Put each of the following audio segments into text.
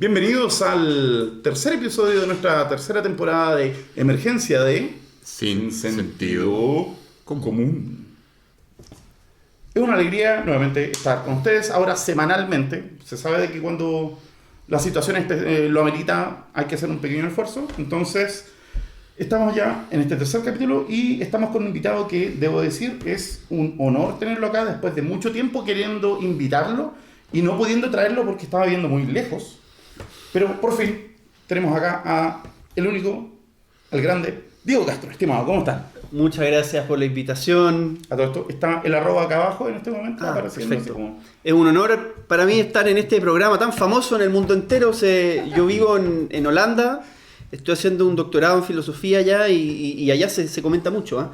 Bienvenidos al tercer episodio de nuestra tercera temporada de Emergencia de Sin Sentido Común. Es una alegría nuevamente estar con ustedes ahora semanalmente. Se sabe de que cuando la situación lo amerita hay que hacer un pequeño esfuerzo. Entonces estamos ya en este tercer capítulo y estamos con un invitado que, debo decir, es un honor tenerlo acá después de mucho tiempo queriendo invitarlo y no pudiendo traerlo porque estaba viviendo muy lejos. Pero por fin tenemos acá a el único, el grande, Diego Castro. Estimado, ¿cómo están? Muchas gracias por la invitación. A todo esto está el arroba acá abajo en este momento. Perfecto. Es un honor para mí estar en este programa tan famoso en el mundo entero. Yo vivo en Holanda, estoy haciendo un doctorado en filosofía allá y allá se comenta mucho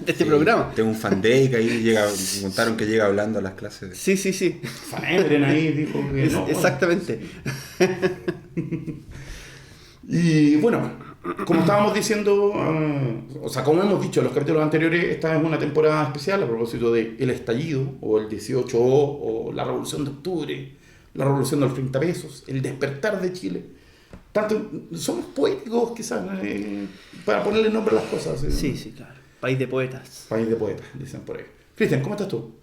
de este programa. Tengo un fan day que ahí me contaron que llega hablando a las clases. Sí. Fanebren ahí dijo que no. Exactamente. Y bueno, como estábamos diciendo, como hemos dicho en los capítulos anteriores, esta es una temporada especial a propósito de el estallido, o el 18O, o la Revolución de Octubre, la Revolución de los 30 pesos, el despertar de Chile. Tanto, somos poéticos quizás, para ponerle nombre a las cosas. Sí, claro. País de poetas. País de poetas, dicen por ahí. Cristian, ¿cómo estás tú?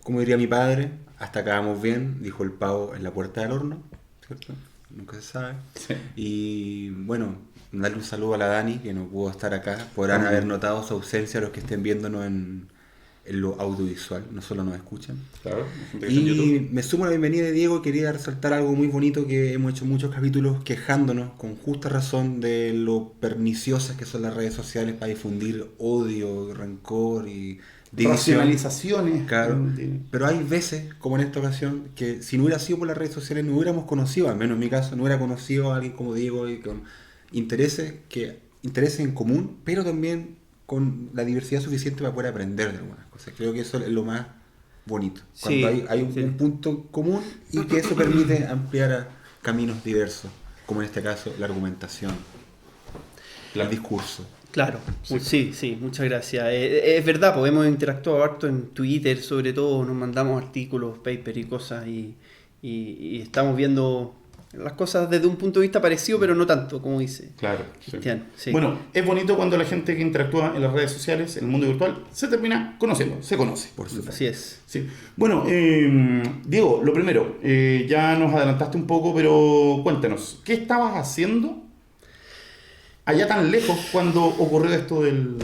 Como diría mi padre, hasta acá vamos bien, dijo el pavo en la puerta del horno, ¿cierto? Nunca se sabe. Sí. Y bueno, darle un saludo a la Dani, que no pudo estar acá. Podrán haber notado su ausencia los que estén viéndonos en lo audiovisual, no solo nos escuchan. Claro. Y me sumo a la bienvenida de Diego. Quería resaltar algo muy bonito, que hemos hecho muchos capítulos quejándonos con justa razón de lo perniciosas que son las redes sociales para difundir odio, rencor y división. Racionalizaciones. Claro. Pero hay veces, como en esta ocasión, que si no hubiera sido por las redes sociales no hubiéramos conocido, al menos en mi caso, no hubiera conocido a alguien como Diego y con intereses en común, pero también con la diversidad suficiente para poder aprender de algunas cosas. Creo que eso es lo más bonito. Cuando hay un punto común y que eso permite ampliar a caminos diversos, como en este caso la argumentación, el discurso. Claro, sí, muchas gracias. Es verdad, pues hemos interactuado harto en Twitter, sobre todo, nos mandamos artículos, papers y cosas y estamos viendo las cosas desde un punto de vista parecido, pero no tanto, como dice Claro, Cristian. Sí. Bueno, es bonito cuando la gente que interactúa en las redes sociales, en el mundo virtual, se termina conociendo, se conoce. Por supuesto. Así es. Sí. Bueno, Diego, lo primero, ya nos adelantaste un poco, pero cuéntanos, ¿qué estabas haciendo allá tan lejos cuando ocurrió esto del...?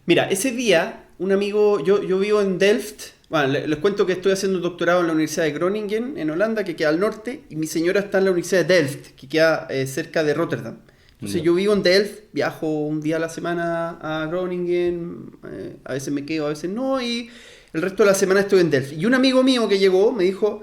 Mira, ese día, un amigo, yo vivo en Delft. Bueno, les cuento que estoy haciendo un doctorado en la Universidad de Groningen, en Holanda, que queda al norte, y mi señora está en la Universidad de Delft, que queda cerca de Rotterdam. Entonces yo vivo en Delft, viajo un día a la semana a Groningen, a veces me quedo, a veces no, y el resto de la semana estoy en Delft. Y un amigo mío que llegó me dijo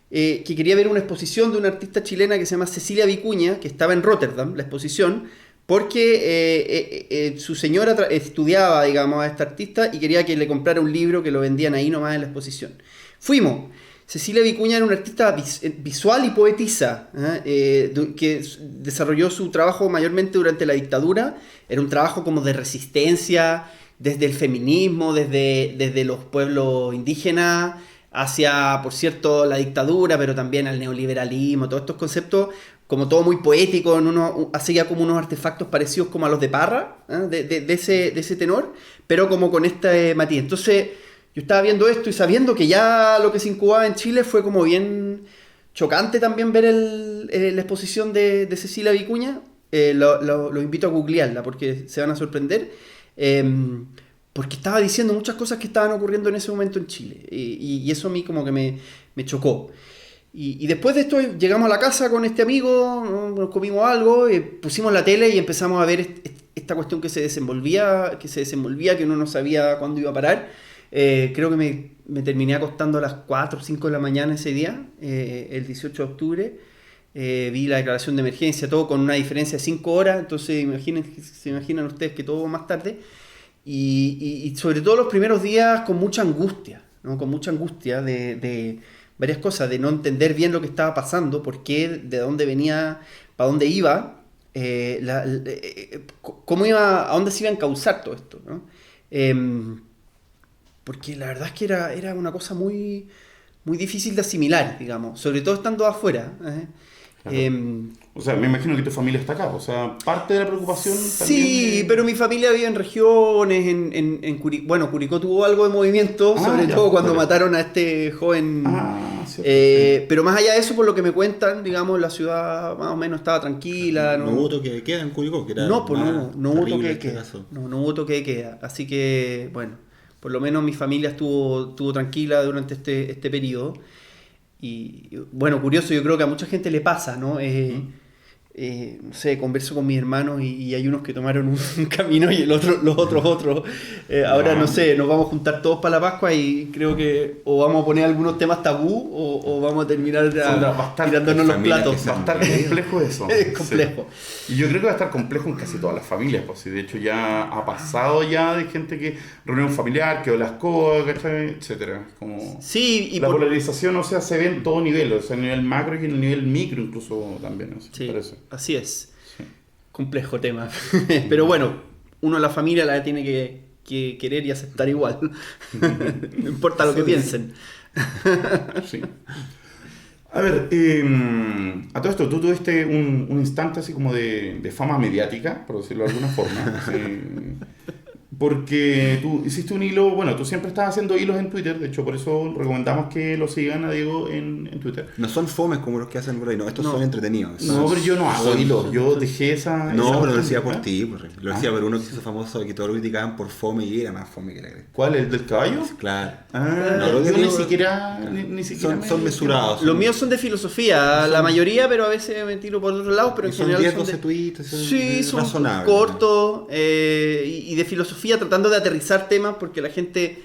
que quería ver una exposición de una artista chilena que se llama Cecilia Vicuña, que estaba en Rotterdam, la exposición, porque su señora estudiaba, digamos, a esta artista y quería que le comprara un libro que lo vendían ahí nomás en la exposición. Fuimos. Cecilia Vicuña era una artista visual y poetisa, que desarrolló su trabajo mayormente durante la dictadura. Era un trabajo como de resistencia, desde el feminismo, desde los pueblos indígenas, hacia, por cierto, la dictadura, pero también al neoliberalismo, todos estos conceptos, como todo muy poético, hacía como unos artefactos parecidos como a los de Parra, de ese tenor, pero como con este matiz. Entonces yo estaba viendo esto y sabiendo que ya lo que se incubaba en Chile fue como bien chocante también ver la exposición de Cecilia Vicuña. Lo invito a googlearla porque se van a sorprender. Porque estaba diciendo muchas cosas que estaban ocurriendo en ese momento en Chile. Y eso a mí como que me chocó. Y después de esto llegamos a la casa con este amigo, nos comimos algo, pusimos la tele y empezamos a ver esta cuestión que se desenvolvía, que uno no sabía cuándo iba a parar. Creo que me terminé acostando a las 4 o 5 de la mañana ese día, el 18 de octubre. Vi la declaración de emergencia, todo con una diferencia de 5 horas, entonces se imaginan ustedes que todo más tarde. Y sobre todo los primeros días con mucha angustia, ¿no? Con mucha angustia de varias cosas, de no entender bien lo que estaba pasando, por qué, de dónde venía, para dónde iba, cómo iba, a dónde se iba a encauzar todo esto, ¿no? Porque la verdad es que era una cosa muy, muy difícil de asimilar, digamos, sobre todo estando afuera. Claro. O sea, me imagino que tu familia está acá, o sea, parte de la preocupación también... Sí, pero mi familia vive en regiones, en Curicó. Bueno, Curicó tuvo algo de movimiento, sobre todo cuando mataron a este joven. Cierto, sí. Pero más allá de eso, por lo que me cuentan, digamos, la ciudad más o menos estaba tranquila. No hubo toque de queda en Curicó, que era No, pues no hubo toque de este queda. caso. No hubo toque de queda. Así que, bueno, por lo menos mi familia estuvo tranquila durante este periodo. Y bueno, curioso, yo creo que a mucha gente le pasa, ¿no? No sé, converso con mis hermanos y hay unos que tomaron un camino y los otros otro. Ahora no sé, nos vamos a juntar todos para la Pascua y creo que o vamos a poner algunos temas tabú o vamos a terminar tirándonos los platos. Va a estar complejo eso. Es complejo. Sí. Y yo creo que va a estar complejo en casi todas las familias, pues, de hecho ya ha pasado ya de gente que reunión familiar, quedó la escoba, ¿cachai? Etcétera. Como sí, y la polarización, o sea, se ve en todo nivel, o sea, en el nivel macro y en el nivel micro incluso también, ¿no? Sí. Parece. Así es. Sí. Complejo tema. Pero bueno, uno la familia la tiene que querer y aceptar igual. No importa lo que piensen. Sí. A ver, a todo esto, tú tuviste un instante así como de fama mediática, por decirlo de alguna forma. Porque tú hiciste un hilo, bueno, tú siempre estás haciendo hilos en Twitter, de hecho por eso recomendamos que lo sigan a Diego en Twitter. No son fomes como los que hacen por ahí, no, estos son entretenidos. No, pero yo no hago hilos, yo dejé esa... No, esa pero lo decía práctica. por ti, lo decía por uno que se hizo famoso, que todos lo criticaban por fome y era más fome que la cresta. ¿Cuál? ¿El del caballo? Claro. No, lo que yo ni digo- siquiera son mesurados. Los míos son de filosofía, la mayoría, pero a veces me tiro por otros lados, pero en Son general 10, son 12 de... tweets, Sí, son razonables. cortos y de filosofía, tratando de aterrizar temas, porque la gente,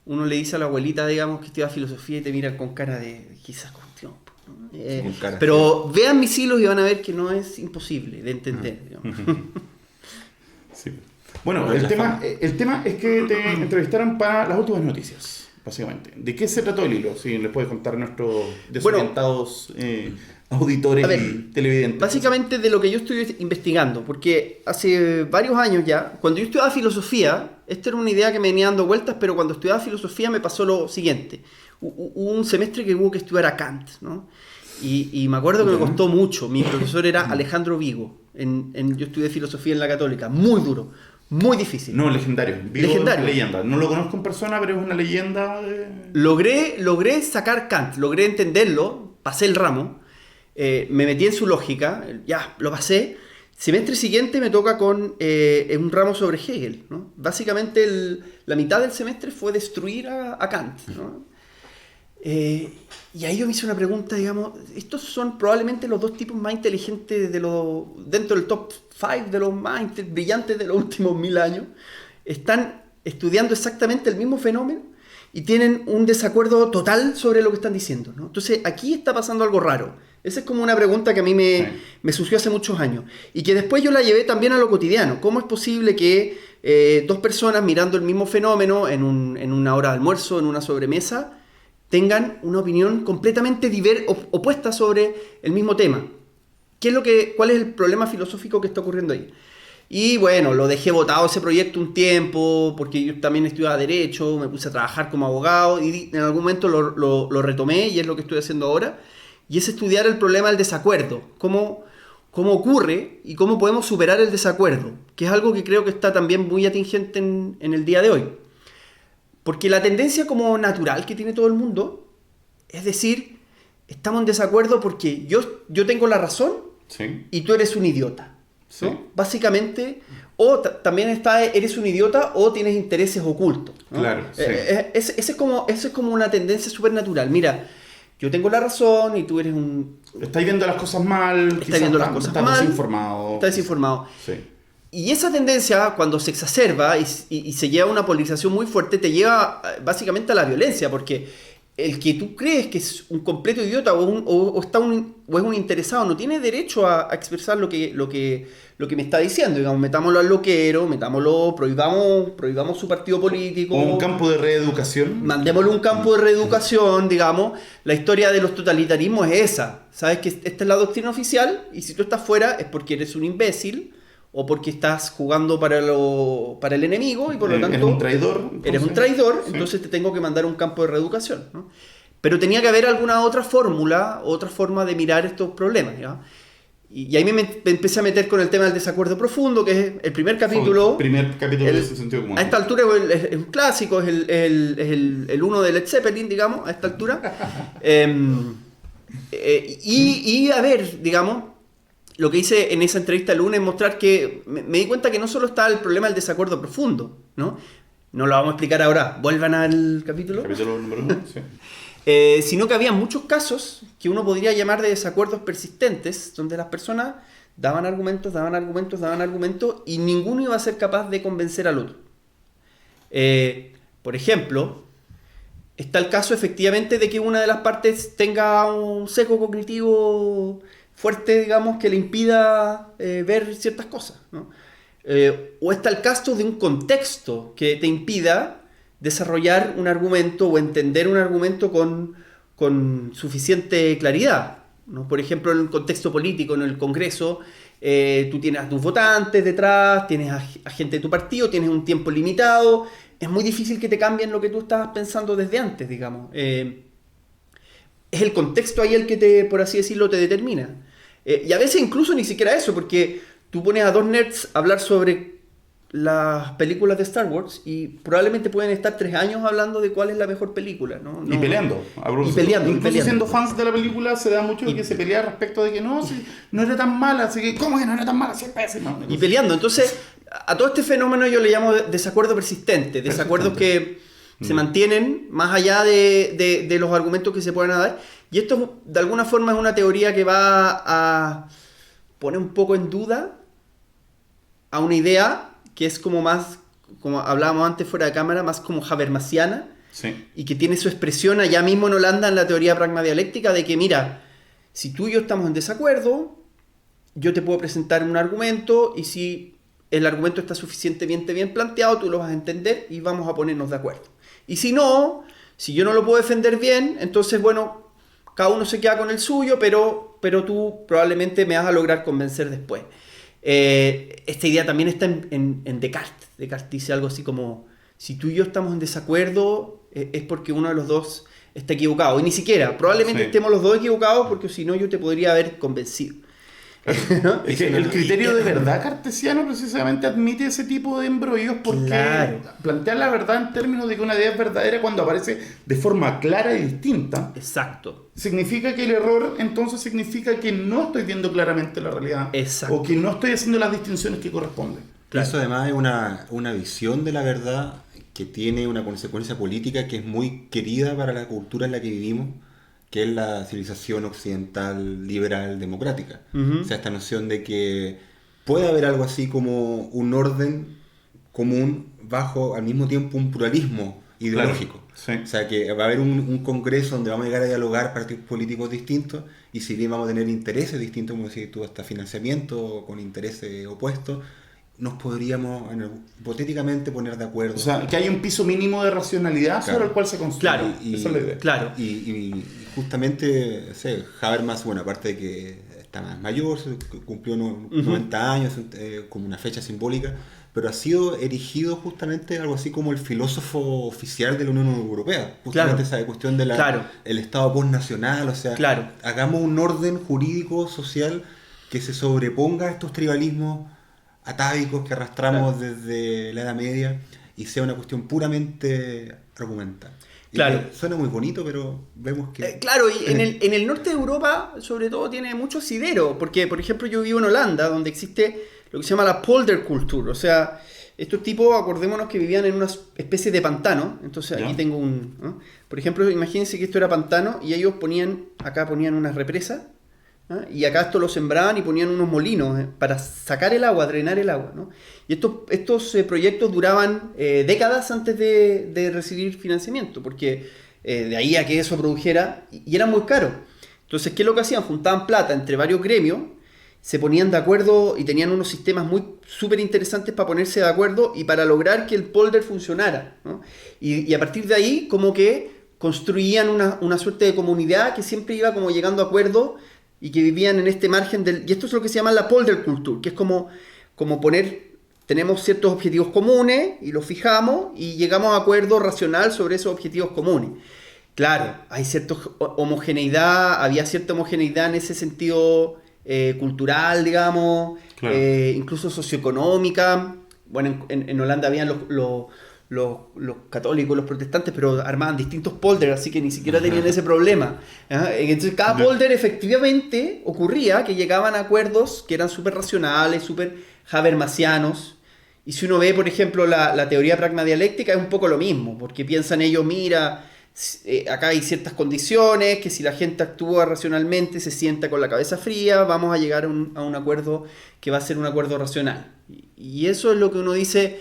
uno le dice a la abuelita, digamos, que estudia filosofía y te miran con cara de quizás cuestión. ¿No? Con cara Pero vean mis hilos y van a ver que no es imposible de entender. Digamos. Sí. Bueno, No, el la tema es que te entrevistaron para las últimas noticias, básicamente. ¿De qué se trató el hilo? Si les puedes contar a nuestros desorientados auditores a ver, y televidentes. Básicamente de lo que yo estoy investigando, porque hace varios años ya, cuando yo estudiaba filosofía, esta era una idea que me venía dando vueltas, pero cuando estudiaba filosofía me pasó lo siguiente. Hubo un semestre que hubo que estudiar a Kant, ¿no? Y me acuerdo que me costó mucho. Mi profesor era Alejandro Vigo. Yo estudié filosofía en la Católica. Muy duro, muy difícil. No, legendario. Vigo Legendario. Es leyenda. No lo conozco en persona, pero es una leyenda de... Logré sacar Kant, logré entenderlo, pasé el ramo, me metí en su lógica, ya, lo pasé. Semestre siguiente me toca con un ramo sobre Hegel, ¿no? Básicamente la mitad del semestre fue destruir a Kant, ¿no? Y ahí yo me hice una pregunta, digamos, estos son probablemente los dos tipos más inteligentes dentro del top 5 de los más brillantes de los últimos 1000 años. Están estudiando exactamente el mismo fenómeno y tienen un desacuerdo total sobre lo que están diciendo, ¿no? Entonces aquí está pasando algo raro. Esa es como una pregunta que a mí me surgió hace muchos años y que después yo la llevé también a lo cotidiano. ¿Cómo es posible que dos personas mirando el mismo fenómeno en una hora de almuerzo, en una sobremesa, tengan una opinión completamente opuesta sobre el mismo tema? ¿Cuál es el problema filosófico que está ocurriendo ahí? Y bueno, lo dejé botado ese proyecto un tiempo, porque yo también estudiaba Derecho, me puse a trabajar como abogado y en algún momento lo retomé y es lo que estoy haciendo ahora. Y es estudiar el problema del desacuerdo, cómo ocurre y cómo podemos superar el desacuerdo, que es algo que creo que está también muy atingente en el día de hoy. Porque la tendencia como natural que tiene todo el mundo es decir, estamos en desacuerdo porque yo tengo la razón Sí. y tú eres un idiota, ¿no? Sí. Básicamente, o también eres un idiota o tienes intereses ocultos, ¿no? Claro, sí. Ese es como una tendencia súper natural. Mira, yo tengo la razón y tú eres un... Estáis viendo las cosas mal. Estás viendo las cosas mal. Desinformado. Estás desinformado. Sí. Y esa tendencia, cuando se exacerba y se lleva a una polarización muy fuerte, te lleva básicamente a la violencia, porque el que tú crees que es un completo idiota o es un interesado no tiene derecho a expresar lo que me está diciendo. Digamos, metámoslo al loquero, prohibamos su partido político. O un campo de reeducación. Mandémosle un campo de reeducación, digamos. La historia de los totalitarismos es esa. Sabes que esta es la doctrina oficial y si tú estás fuera es porque eres un imbécil o porque estás jugando para el enemigo y por lo tanto Eres un traidor. eres un traidor, Sí. entonces te tengo que mandar a un campo de reeducación, ¿no? Pero tenía que haber alguna otra fórmula, otra forma de mirar estos problemas, ¿ya? Y ahí me empecé a meter con el tema del desacuerdo profundo, que es el primer capítulo. El primer capítulo de ese sentido común. A esta altura es un clásico, es el uno de Led Zeppelin, digamos, a esta altura. Y a ver, digamos, lo que hice en esa entrevista el lunes es mostrar que me di cuenta que no solo está el problema del desacuerdo profundo, ¿no? No lo vamos a explicar ahora, vuelvan al capítulo. Capítulo número 1, sí. Sino que había muchos casos que uno podría llamar de desacuerdos persistentes, donde las personas daban argumentos y ninguno iba a ser capaz de convencer al otro. Por ejemplo, está el caso efectivamente de que una de las partes tenga un sesgo cognitivo fuerte, digamos, que le impida ver ciertas cosas, ¿no? O está el caso de un contexto que te impida desarrollar un argumento o entender un argumento con suficiente claridad, ¿no? Por ejemplo, en un contexto político, en el Congreso, tú tienes a tus votantes detrás, tienes a gente de tu partido, tienes un tiempo limitado, es muy difícil que te cambien lo que tú estabas pensando desde antes, digamos. Es el contexto ahí el que te, por así decirlo, te determina. Y a veces incluso ni siquiera eso, porque tú pones a dos nerds a hablar sobre las películas de Star Wars y probablemente pueden estar 3 años hablando de cuál es la mejor película, ¿no? Y peleando. Incluso siendo fans de la película se da mucho de que se pelea respecto de que no, si no era tan mala, así que ¿cómo que no era tan mala? Si es pésima. Y peleando. Entonces, a todo este fenómeno yo le llamo desacuerdo persistente. Desacuerdos que se mantienen más allá de los argumentos que se puedan dar. Y esto de alguna forma es una teoría que va a poner un poco en duda a una idea que es como más, como hablábamos antes fuera de cámara, más como habermasiana, sí, y que tiene su expresión allá mismo en Holanda en la teoría pragmadialéctica de que, mira, si tú y yo estamos en desacuerdo, yo te puedo presentar un argumento y si el argumento está suficientemente bien planteado, tú lo vas a entender y vamos a ponernos de acuerdo. Y si no, si yo no lo puedo defender bien, entonces, bueno, cada uno se queda con el suyo, pero tú probablemente me vas a lograr convencer después. Esta idea también está en Descartes. Descartes dice algo así como, si tú y yo estamos en desacuerdo, es porque uno de los dos está equivocado. Y ni siquiera, probablemente estemos los dos equivocados porque si no yo te podría haber convencido. ¿No? Es que el criterio de verdad cartesiano precisamente admite ese tipo de embrollos porque plantea la verdad en términos de que una idea es verdadera cuando aparece de forma clara y distinta. Exacto. Significa que el error entonces significa que no estoy viendo claramente la realidad. Exacto. O que no estoy haciendo las distinciones que corresponden. Claro. Eso además es una visión de la verdad que tiene una consecuencia política que es muy querida para la cultura en la que vivimos, que es la civilización occidental liberal democrática. Uh-huh. O sea, esta noción de que puede haber algo así como un orden común bajo al mismo tiempo un pluralismo ideológico. Claro, sí. O sea, que va a haber un congreso donde vamos a llegar a dialogar partidos políticos distintos y si bien vamos a tener intereses distintos, como decís tú, hasta financiamiento con intereses opuestos, nos podríamos hipotéticamente poner de acuerdo. O sea, que hay un piso mínimo de racionalidad sobre el cual se construye. Claro, esa es la idea. Claro. Y justamente, Habermas, bueno, aparte de que está más mayor, cumplió 90 años, como una fecha simbólica, pero ha sido erigido justamente algo así como el filósofo oficial de la Unión Europea. Justamente esa cuestión del el Estado postnacional, o sea, hagamos un orden jurídico, social, que se sobreponga a estos tribalismos atávicos que arrastramos desde la Edad Media y sea una cuestión puramente argumental. Suena muy bonito, pero vemos que... claro, y en el norte de Europa, sobre todo, tiene mucho asidero, porque, por ejemplo, yo vivo en Holanda, donde existe lo que se llama la poldercultuur, o sea, estos tipos, acordémonos que vivían en una especie de pantano, entonces aquí tengo ¿no? Por ejemplo, imagínense que esto era pantano y ellos ponían unas represas, ¿no? Y acá esto lo sembraban y ponían unos molinos para sacar el agua, drenar el agua, ¿no? Y estos proyectos duraban décadas antes de recibir financiamiento, porque de ahí a que eso produjera, y era muy caro. Entonces, ¿qué es lo que hacían? Juntaban plata entre varios gremios, se ponían de acuerdo y tenían unos sistemas súper interesantes para ponerse de acuerdo y para lograr que el polder funcionara, ¿no? Y a partir de ahí, como que construían una suerte de comunidad que siempre iba como llegando a acuerdos y que vivían en este margen y esto es lo que se llama la poldercultuur, que es como tenemos ciertos objetivos comunes y los fijamos y llegamos a acuerdo racional sobre esos objetivos comunes. Claro, hay cierta homogeneidad, había cierta homogeneidad en ese sentido cultural, digamos, Claro. incluso socioeconómica. Bueno, en Holanda habían los católicos, los protestantes, pero armaban distintos polders, así que ni siquiera tenían ese problema. Entonces cada polder efectivamente ocurría que llegaban a acuerdos que eran súper racionales, súper habermasianos. Y si uno ve, por ejemplo, la teoría pragmadialéctica, es un poco lo mismo, porque piensan ellos, mira, acá hay ciertas condiciones, que si la gente actúa racionalmente, se sienta con la cabeza fría, vamos a llegar a un acuerdo que va a ser un acuerdo racional. Y eso es lo que uno dice,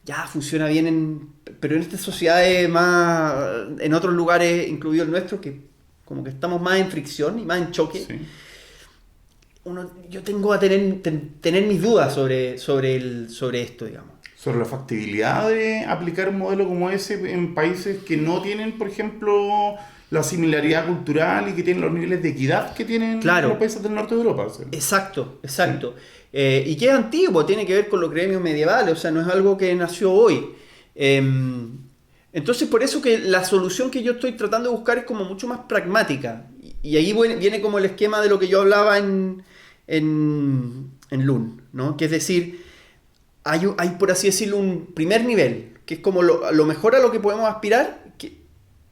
ya funciona bien, pero en estas sociedades más, en otros lugares, incluido el nuestro, que como que estamos más en fricción y más en choque, Sí. yo tengo a tener mis dudas sobre esto, digamos. Sobre la factibilidad de aplicar un modelo como ese en países que no tienen, por ejemplo, la similaridad cultural y que tienen los niveles de equidad que tienen Claro. los países del norte de Europa. ¿Sí? Exacto. Y que es antiguo, tiene que ver con los gremios medievales, o sea, no es algo que nació hoy. Entonces, por eso que la solución que yo estoy tratando de buscar es como mucho más pragmática. Y ahí viene como el esquema de lo que yo hablaba en Lund, ¿no? Que es decir, hay, por así decirlo, un primer nivel, que es como lo mejor a lo que podemos aspirar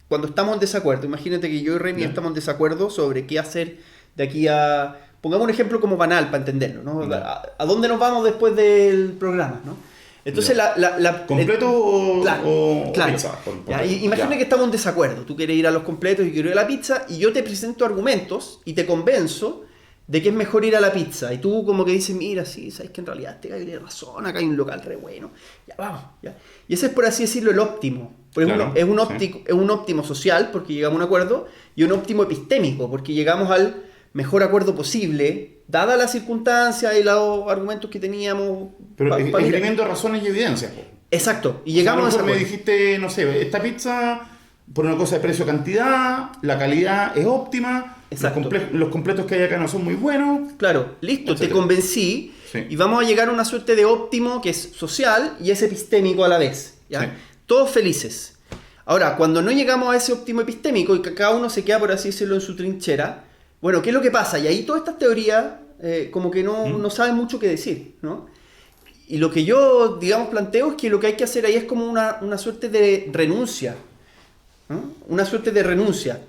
cuando estamos en desacuerdo. Imagínate que yo y Remy estamos en desacuerdo sobre qué hacer de aquí a... Pongamos un ejemplo como banal para entenderlo, ¿no? ¿A dónde nos vamos después del programa, ¿no? Entonces ¿Completo o claro. pizza? Imagina que estamos en desacuerdo. Tú quieres ir a los completos y yo quiero ir a la pizza y yo te presento argumentos y te convenzo de que es mejor ir a la pizza. Y tú como que dices, mira, sí, sabes que en realidad este gallo tiene razón, acá hay un local re bueno. Ya, vamos. Ya. Y ese es, por así decirlo, el óptimo. Porque Claro, es un óptimo social, porque llegamos a un acuerdo, y un óptimo epistémico, porque llegamos al mejor acuerdo posible, dadas las circunstancias y los argumentos que teníamos. Pero mira. esgrimiendo razones y evidencias. Po. Exacto. Y llegamos a ese me acuerdo. dijiste, no sé, esta pizza, por una cosa de precio-cantidad, la calidad es óptima, Exacto. los completos que hay acá no son muy buenos. Claro, listo, te Etcétera. convencí Sí. y vamos a llegar a una suerte de óptimo que es social y es epistémico a la vez. ¿ya? Sí. Todos felices. Ahora, cuando no llegamos a ese óptimo epistémico y que cada uno se queda, por así decirlo, en su trinchera, bueno, ¿qué es lo que pasa? Y ahí todas estas teorías como que no saben mucho qué decir, ¿no? Y lo que yo, digamos, planteo es que lo que hay que hacer ahí es como una suerte de renuncia, ¿no? Una suerte de renuncia.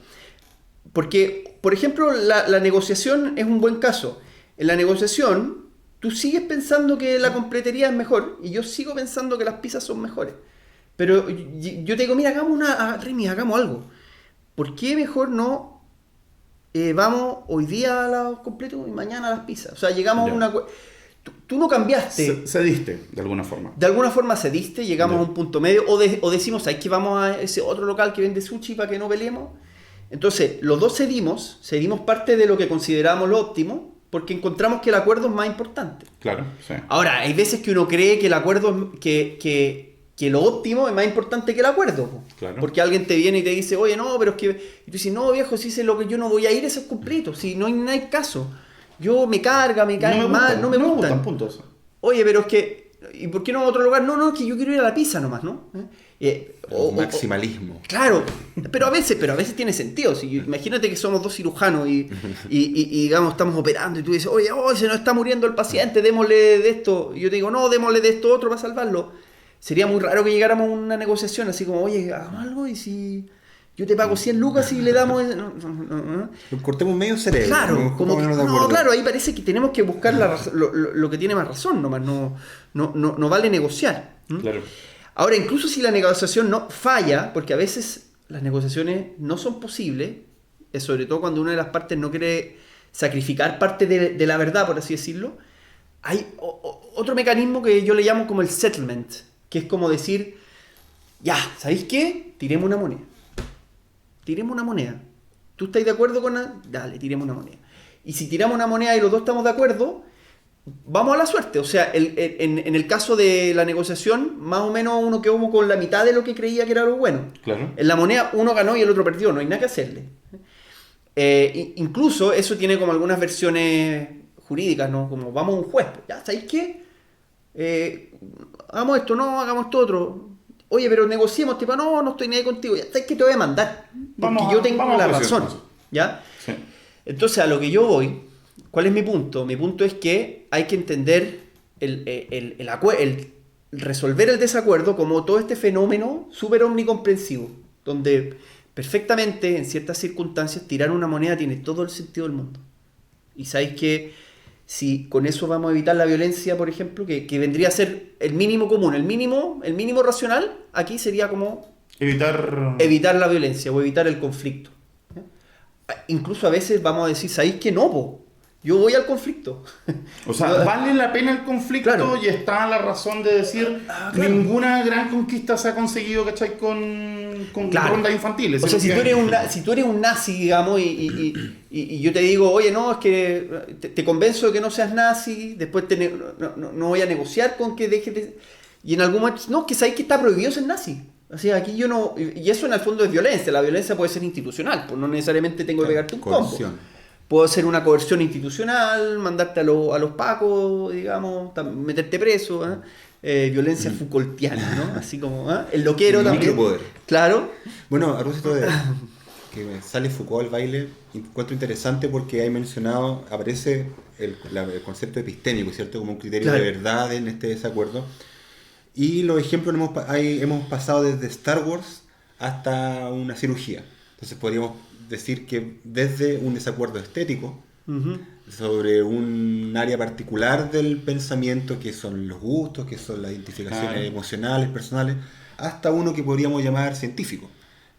Porque, por ejemplo, la negociación es un buen caso. En la negociación, tú sigues pensando que la completería es mejor y yo sigo pensando que las pizzas son mejores. Pero yo te digo, mira, Remy, hagamos algo. ¿Por qué mejor no vamos hoy día a los completos y mañana a las pizzas? O sea, llegamos Ya. a una... Tú no cambiaste. Cediste, de alguna forma. De alguna forma cediste, llegamos Ya. a un punto medio, o decimos, ¿sabes que vamos a ese otro local que vende sushi para que no peleemos? Entonces, los dos cedimos parte de lo que consideramos lo óptimo, porque encontramos que el acuerdo es más importante. Claro, sí. Ahora, hay veces que uno cree que el acuerdo, que lo óptimo es más importante que el acuerdo. Po. Claro. Porque alguien te viene y te dice, oye, no, pero es que... Y tú dices, no, viejo, si es lo que yo no voy a ir a esos completos, si no hay caso. Yo me caen mal, no me gustan. gustan, puntos. Oye, pero es que... ¿Y por qué no a otro lugar? No, es que yo quiero ir a la pizza nomás, ¿no? Maximalismo. Claro, pero a veces tiene sentido. Si imagínate que somos dos cirujanos y digamos estamos operando y tú dices, oye, se nos está muriendo el paciente, démosle de esto. Y yo te digo, no, démosle de esto otro para salvarlo. Sería muy raro que llegáramos a una negociación así como, oye, hagamos algo y si yo te pago 100 lucas y le damos... No. Cortemos medio cerebro. Claro, como que, ponernos de no, acuerdo. claro, ahí parece que tenemos que buscar lo que tiene más razón, nomás no vale negociar. ¿Mm? Claro. Ahora, incluso si la negociación no falla, porque a veces las negociaciones no son posibles, sobre todo cuando una de las partes no quiere sacrificar parte de la verdad, por así decirlo, hay otro mecanismo que yo le llamo como el settlement, que es como decir, ya, ¿sabéis qué? Tiremos una moneda. Tiremos una moneda. ¿Tú estás de acuerdo con la? Dale, tiremos una moneda. Y si tiramos una moneda y los dos estamos de acuerdo, vamos a la suerte. O sea, en el caso de la negociación, más o menos uno quedó como con la mitad de lo que creía que era lo bueno. Claro. En la moneda uno ganó y el otro perdió, no hay nada que hacerle. Incluso eso tiene como algunas versiones jurídicas, ¿no? Como vamos a un juez. ¿Ya sabéis qué? Hagamos esto, no, hagamos esto otro. oye, pero negociemos, tipo, no estoy ni ahí contigo, ya sabes que te voy a mandar, porque Vamos yo a- tengo vamos a la juicio, razón, entonces. ¿ya? Sí. Entonces, a lo que yo voy, ¿cuál es mi punto? Mi punto es que hay que entender el resolver el desacuerdo como todo este fenómeno súper omnicomprensivo, donde perfectamente, en ciertas circunstancias, tirar una moneda tiene todo el sentido del mundo. Y sabéis que si con eso vamos a evitar la violencia, por ejemplo, que vendría a ser el mínimo común, el mínimo racional, aquí sería como evitar la violencia o evitar el conflicto. Incluso a veces vamos a decir, ¿sabéis que no, po? Yo voy al conflicto. O sea, vale la pena el conflicto Claro. y está la razón de decir Claro. ninguna gran conquista se ha conseguido, ¿cachai? Con Claro. rondas infantiles. O sea, si ¿sí? tú eres un nazi, digamos, y yo te digo, oye, no, es que te convenzo de que no seas nazi, después no voy a negociar con que dejes de... Y en algún momento, no, que sabéis que está prohibido ser nazi. O sea, aquí yo no... Y eso en el fondo es violencia. La violencia puede ser institucional, pues no necesariamente tengo que pegarte un combo. Coerción. Puedo hacer una coerción institucional, mandarte a los pacos, digamos, meterte preso, violencia Foucaultiana, ¿no? Así como, el loquero también. Micropoder. Claro. Bueno, a propósito de que me sale Foucault al baile, encuentro interesante porque hay mencionado, aparece el concepto epistémico, ¿cierto? Como un criterio Claro. de verdad en este desacuerdo. Y los ejemplos hemos pasado desde Star Wars hasta una cirugía. Entonces podríamos decir que desde un desacuerdo estético Ujú. sobre un área particular del pensamiento, que son los gustos, que son las identificaciones Claro. emocionales, personales, hasta uno que podríamos llamar científico,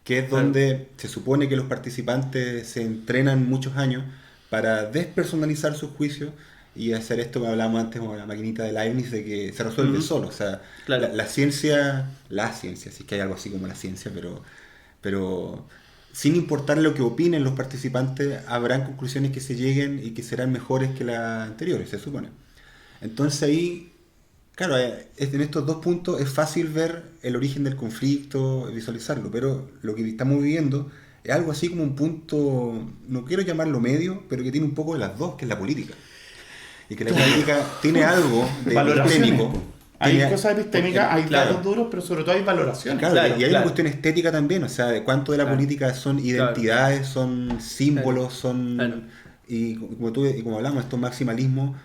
que es Claro. donde se supone que los participantes se entrenan muchos años para despersonalizar sus juicios y hacer esto que hablábamos antes con la maquinita de Leibniz, de que se resuelve Ujú. solo. O sea, Claro. la ciencia, si es que hay algo así como la ciencia, pero sin importar lo que opinen los participantes, habrán conclusiones que se lleguen y que serán mejores que las anteriores, se supone. Entonces ahí, claro, en estos dos puntos es fácil ver el origen del conflicto, visualizarlo, pero lo que estamos viviendo es algo así como un punto, no quiero llamarlo medio, pero que tiene un poco de las dos, que es la política. Y que la política tiene algo de Valoraciones. epistémico. Hay tiene- cosas epistémicas, hay Claro. datos duros, pero sobre todo hay valoraciones. Claro, Claro, y hay claro. una cuestión estética también, o sea, de cuánto de la Claro. política son identidades, son símbolos, son... Claro. Y como hablamos, estos maximalismos,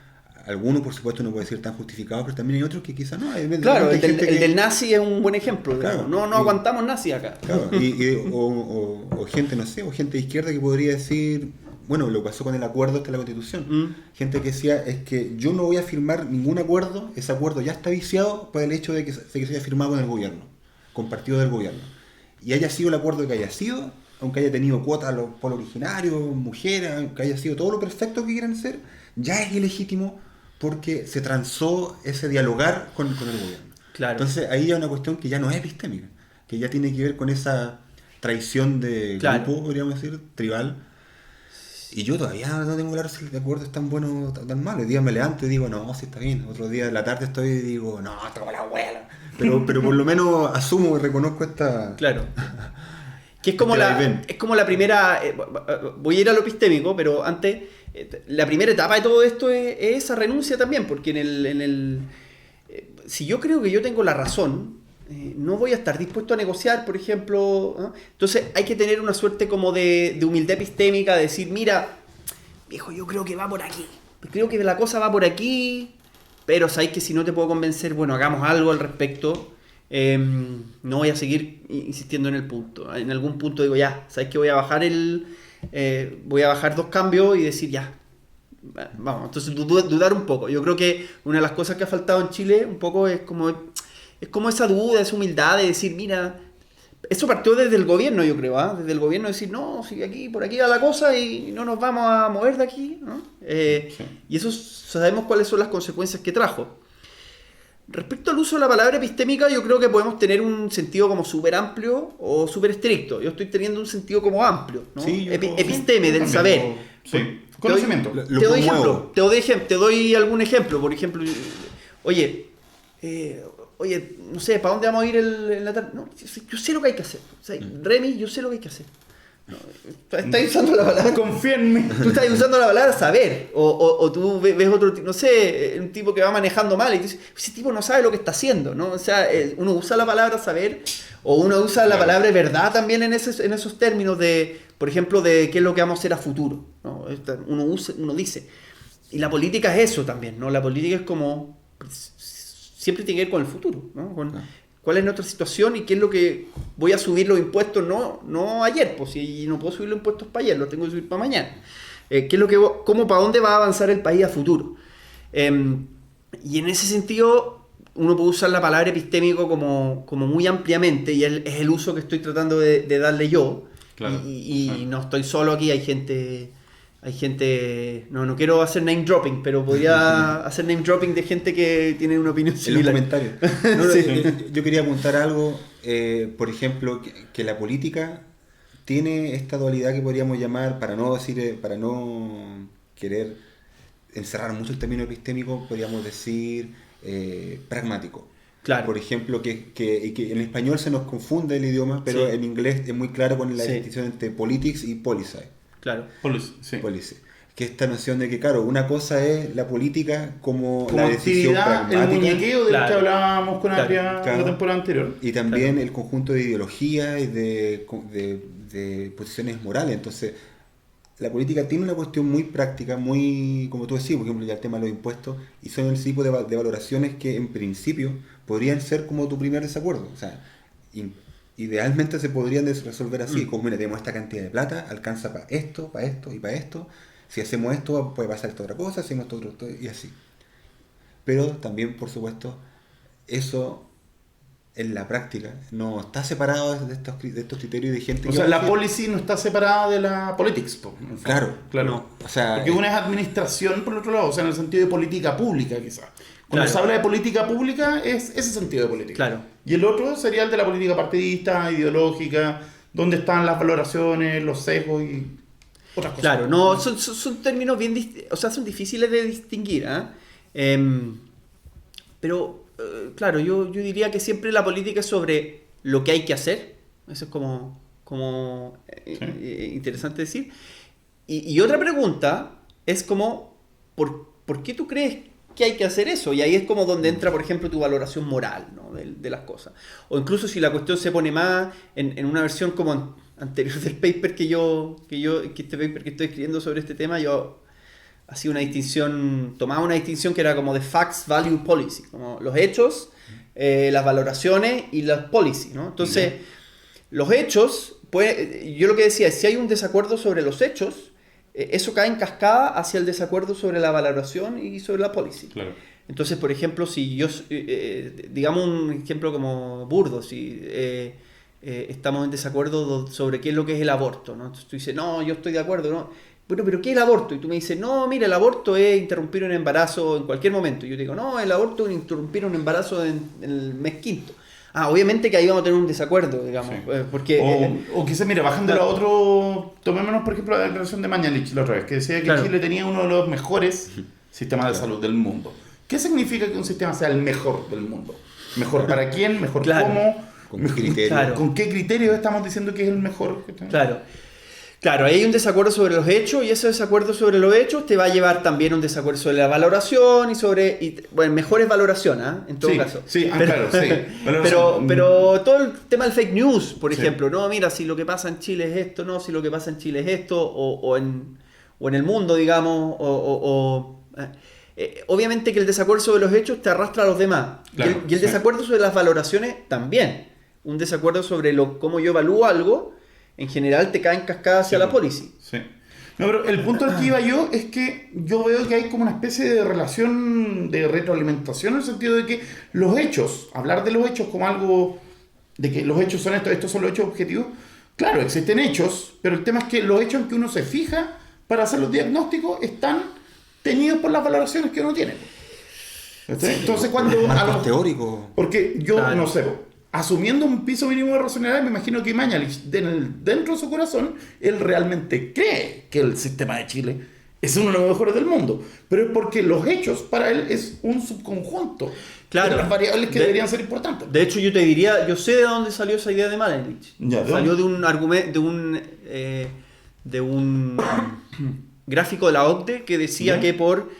algunos por supuesto no pueden ser tan justificados, pero también hay otros que quizás no. Claro, hay el del, gente el que- del nazi es un buen ejemplo. Claro. Digamos. No Y- aguantamos nazi acá. Claro, o gente, no sé, o gente de izquierda que podría decir, bueno, lo que pasó con el acuerdo de la Constitución. Mm. Gente que decía, es que yo no voy a firmar ningún acuerdo, ese acuerdo ya está viciado por el hecho de que se haya firmado con el gobierno, con partido del gobierno. Y haya sido el acuerdo que haya sido, aunque haya tenido cuotas a los pueblos originarios, mujeres, aunque haya sido todo lo perfecto que quieran ser, ya es ilegítimo porque se transó ese dialogar con el gobierno. Claro. Entonces ahí hay una cuestión que ya no es epistémica, que ya tiene que ver con esa traición de Claro. grupo, podríamos decir, tribal. Y yo todavía no tengo claro si el acuerdo es tan bueno o tan malo. El día me levanto y digo, no, sí está bien. Otro día de la tarde estoy y digo, no, está como la abuela. Pero por lo menos asumo y reconozco esta... Claro. Que es como, Este vaivén. es como la primera. Voy a ir a lo epistémico, pero antes. La primera etapa de todo esto es esa renuncia también, porque si yo creo que yo tengo la razón, no voy a estar dispuesto a negociar, por ejemplo. ¿Ah? Entonces hay que tener una suerte como de humildad epistémica, de decir, mira, viejo, yo creo que va por aquí. Creo que la cosa va por aquí, pero sabéis que si no te puedo convencer, bueno, hagamos algo al respecto. No voy a seguir insistiendo en el punto. En algún punto digo, ya, sabéis que voy a bajar voy a bajar 2 cambios y decir, ya, vamos. Entonces dudar un poco. Yo creo que una de las cosas que ha faltado en Chile un poco es como esa duda, esa humildad de decir, mira, eso partió desde el gobierno, yo creo, desde el gobierno decir, no, si aquí, por aquí va la cosa y no nos vamos a mover de aquí, ¿no? Sí. Y eso sabemos cuáles son las consecuencias que trajo. Respecto al uso de la palabra epistémica, yo creo que podemos tener un sentido como súper amplio o súper estricto. Yo estoy teniendo un sentido como amplio, ¿no? Sí, yo creo- Episteme, del También, saber. Sí, conocimiento. Lo Te doy promuevo. ejemplo, te doy algún ejemplo. Por ejemplo, oye, no sé, ¿para dónde vamos a ir en la tarde? No, yo sé lo que hay que hacer. O sea, Remy, yo sé lo que hay que hacer. Estás usando la palabra... Confía en mí. Tú estás usando la palabra saber, o tú ves otro, no sé, un tipo que va manejando mal y dices, ese tipo no sabe lo que está haciendo, ¿no? O sea, uno usa la palabra saber, o uno usa la palabra verdad también en esos términos de, por ejemplo, de qué es lo que vamos a hacer a futuro, ¿no? Uno dice, y la política es eso también, ¿no? La política es como, siempre tiene que ver con el futuro, ¿no? ¿Cuál es nuestra situación y qué es lo que voy a subir los impuestos? No ayer, pues si no puedo subir los impuestos para ayer, los tengo que subir para mañana. ¿Qué es lo que para dónde va a avanzar el país a futuro? Y en ese sentido, uno puede usar la palabra epistémico como muy ampliamente, y es el uso que estoy tratando de darle yo. Claro. Y no estoy solo aquí, hay gente, no quiero hacer name dropping, pero podría hacer name dropping de gente que tiene una opinión En los similar. comentarios. Yo quería apuntar algo, por ejemplo, que la política tiene esta dualidad que podríamos llamar, para no querer encerrar mucho el término epistémico, podríamos decir pragmático. Claro. Por ejemplo, que en español se nos confunde el idioma, pero Sí. en inglés es muy claro con la Sí. distinción entre politics y policy. Claro. Sí. Policy. Que esta noción de que, claro, una cosa es la política como Como la decisión actividad, el pragmática, muñequeo del Claro. que hablábamos con Apia Claro. la temporada anterior. y también el conjunto de ideologías y de posiciones morales. Entonces, la política tiene una cuestión muy práctica, muy, como tú decís, por ejemplo, ya el tema de los impuestos, y son el tipo de valoraciones que en principio podrían ser como tu primer desacuerdo. O sea, idealmente se podrían resolver así, como mira, tenemos esta cantidad de plata, alcanza para esto y para esto. Si hacemos esto, puede pasar esta otra cosa, hacemos esto otro, y así. Pero también, por supuesto, eso en la práctica no está separado de estos criterios de gente O que sea, va a la decir, policy no está separada de la politics. Po, en el fondo. Claro. No. O sea, Porque una es administración, por el otro lado, o sea, en el sentido de política pública, quizás. Cuando Claro. se habla de política pública, es ese sentido de política. Claro. Y el otro sería el de la política partidista, ideológica, donde están las valoraciones, los sesgos y otras cosas. Claro, no, son términos bien o sea, son difíciles de distinguir, ¿ah? Pero, claro, yo diría que siempre la política es sobre lo que hay que hacer. Eso es como interesante decir. Y otra pregunta es como, ¿por qué tú crees que hay que hacer eso? Y ahí es como donde entra, por ejemplo, tu valoración moral, ¿no? de las cosas. O incluso si la cuestión se pone más en una versión como anterior del paper que este paper que estoy escribiendo sobre este tema, yo hacía tomaba una distinción que era como de facts, value, policy, como los hechos, las valoraciones y las policy, ¿no? Entonces, los hechos, yo lo que decía es, si hay un desacuerdo sobre los hechos, eso cae en cascada hacia el desacuerdo sobre la valoración y sobre la policy. Claro. Entonces, por ejemplo, si yo, digamos un ejemplo como burdo, si estamos en desacuerdo sobre qué es lo que es el aborto, ¿no? Entonces tú dices, no, yo estoy de acuerdo, ¿no? Bueno, pero ¿qué es el aborto? Y tú me dices, no, mira, el aborto es interrumpir un embarazo en cualquier momento. Y yo te digo, no, el aborto es interrumpir un embarazo en el mes quinto. Obviamente que ahí vamos a tener un desacuerdo, digamos, Sí. porque... O quizás, mira, bajándolo a otro, tomémonos por ejemplo la declaración de Mañalich la otra vez, que decía que Claro. Chile tenía uno de los mejores sistemas de salud del mundo. ¿Qué significa que un sistema sea el mejor del mundo? ¿Mejor para quién? ¿Mejor Claro. cómo? con qué criterio. Claro. ¿Con qué criterios estamos diciendo que es el mejor? Claro, ahí hay un desacuerdo sobre los hechos, y ese desacuerdo sobre los hechos te va a llevar también a un desacuerdo sobre la valoración bueno, mejor es valoración, en todo Sí, caso. sí, claro, sí. Pero todo el tema del fake news, por Sí. ejemplo, no, mira, si lo que pasa en Chile es esto, no, si lo que pasa en Chile es esto, o en el mundo, digamos, obviamente que el desacuerdo sobre los hechos te arrastra a los demás. Claro, y el sí. desacuerdo sobre las valoraciones también. Un desacuerdo sobre cómo yo evalúo algo, en general te cae en cascada hacia la policy. Sí. No, pero el punto al que iba yo es que yo veo que hay como una especie de relación de retroalimentación en el sentido de que los hechos, hablar de los hechos como algo de que los hechos son estos son los hechos objetivos. Claro, existen hechos, pero el tema es que los hechos en que uno se fija para hacer los diagnósticos están teñidos por las valoraciones que uno tiene. Entonces cuando... Marcos teóricos. Porque yo, Claro. no sé, asumiendo un piso mínimo de racionalidad, me imagino que Mañalich, dentro de su corazón, él realmente cree que el sistema de Chile es uno de los mejores del mundo, pero es porque los hechos para él es un subconjunto Claro. de las variables que deberían ser importantes. De hecho, yo te diría, yo sé de dónde salió esa idea de Malelich. Ya, ¿de Salió dónde? de un argumento, de un gráfico de la OCDE que decía Ya. que por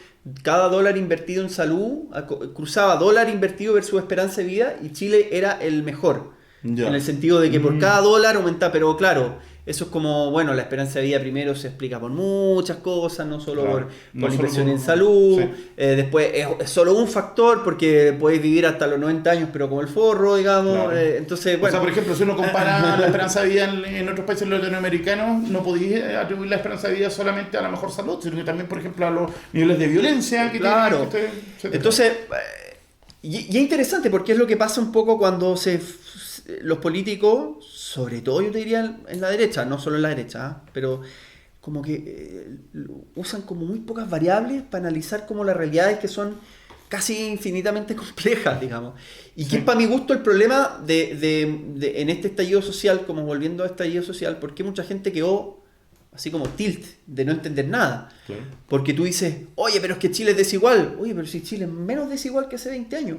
cada dólar invertido en salud, cruzaba dólar invertido versus esperanza de vida, y Chile era el mejor. Ya. En el sentido de que por cada dólar aumenta, pero claro, eso es como, bueno, la esperanza de vida primero se explica por muchas cosas, no solo Claro. por No la solo inversión por- en salud, sí. después es solo un factor porque podéis vivir hasta los 90 años pero como el forro, digamos, Claro. entonces, O bueno. sea, por ejemplo, si uno compara la esperanza de vida en otros países latinoamericanos, no podéis atribuir la esperanza de vida solamente a la mejor salud, sino que también, por ejemplo, a los niveles de violencia que Claro. tiene. Etcétera. Entonces, y es interesante porque es lo que pasa un poco cuando los políticos, sobre todo yo te diría en la derecha, no solo en la derecha, pero como que usan como muy pocas variables para analizar como las realidades que son casi infinitamente complejas, digamos. Y que es para mi gusto el problema en este estallido social, como volviendo a estallido social, porque mucha gente quedó así como tilt, de no entender nada. Claro. Porque tú dices, oye, pero es que Chile es desigual. Oye, pero si Chile es menos desigual que hace 20 años.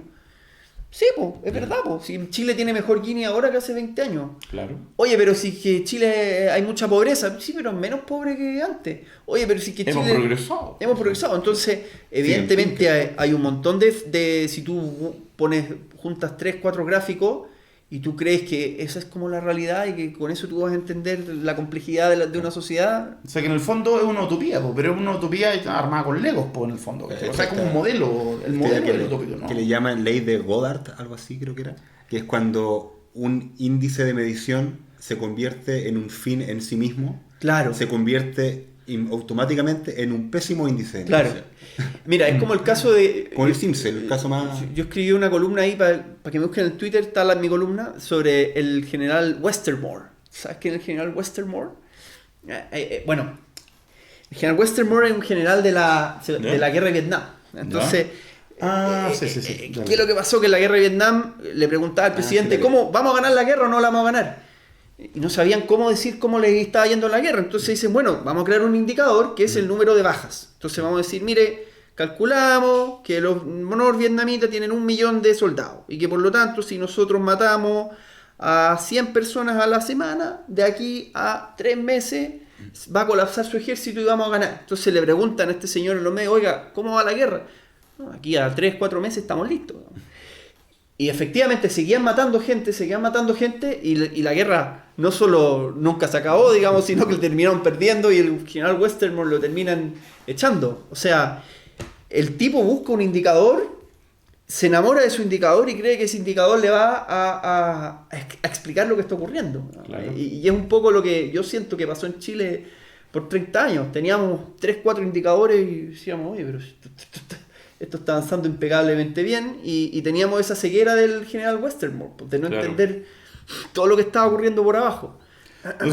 Sí, po, es verdad, po. Si Chile tiene mejor Gini ahora que hace 20 años. Claro. Oye, pero si que Chile hay mucha pobreza. Sí, pero es menos pobre que antes. Oye, pero si que Hemos Chile... progresado. Hemos progresado. Entonces, evidentemente hay un montón de... Si tú juntas 3, 4 gráficos y tú crees que esa es como la realidad y que con eso tú vas a entender la complejidad de una sociedad... O sea, que en el fondo es una utopía, po, pero es una utopía armada con legos, po, en el fondo. ¿cachai? O sea, es como un modelo, el modelo que, del utópico, ¿no? que le llaman ley de Goddard, algo así creo que era, que es cuando un índice de medición se convierte en un fin en sí mismo, Claro. se convierte automáticamente en un pésimo índice de Claro. medición. Mira, es como el caso de... Como el Simpson, el caso más... Yo escribí una columna ahí para que me busquen en Twitter, está mi columna sobre el general Westermore. ¿Sabes quién es el general Westermore? Bueno, el general Westermore es un general de la guerra de Vietnam. Entonces, sí. ¿qué es lo que pasó? Que en la guerra de Vietnam le preguntaba al presidente, sí, ¿cómo vamos a ganar la guerra o no la vamos a ganar? Y no sabían cómo decir cómo les estaba yendo la guerra. Entonces dicen, bueno, vamos a crear un indicador que es el número de bajas. Entonces vamos a decir, mire, calculamos que los norvietnamitas tienen 1 millón de soldados. Y que por lo tanto, si nosotros matamos a 100 personas a la semana, de aquí a 3 meses va a colapsar su ejército y vamos a ganar. Entonces le preguntan a este señor en los medios, oiga, ¿cómo va la guerra? No, aquí a 3, 4 meses estamos listos. Y efectivamente seguían matando gente y la guerra no solo nunca se acabó, digamos, sino que terminaron perdiendo y el general Westermore lo terminan echando. O sea, el tipo busca un indicador, se enamora de su indicador y cree que ese indicador le va a explicar lo que está ocurriendo. Claro. Y es un poco lo que yo siento que pasó en Chile por 30 años. Teníamos 3, 4 indicadores y decíamos, oye, pero esto está avanzando impecablemente bien y teníamos esa ceguera del general Westermore, de no Claro. entender todo lo que estaba ocurriendo por abajo.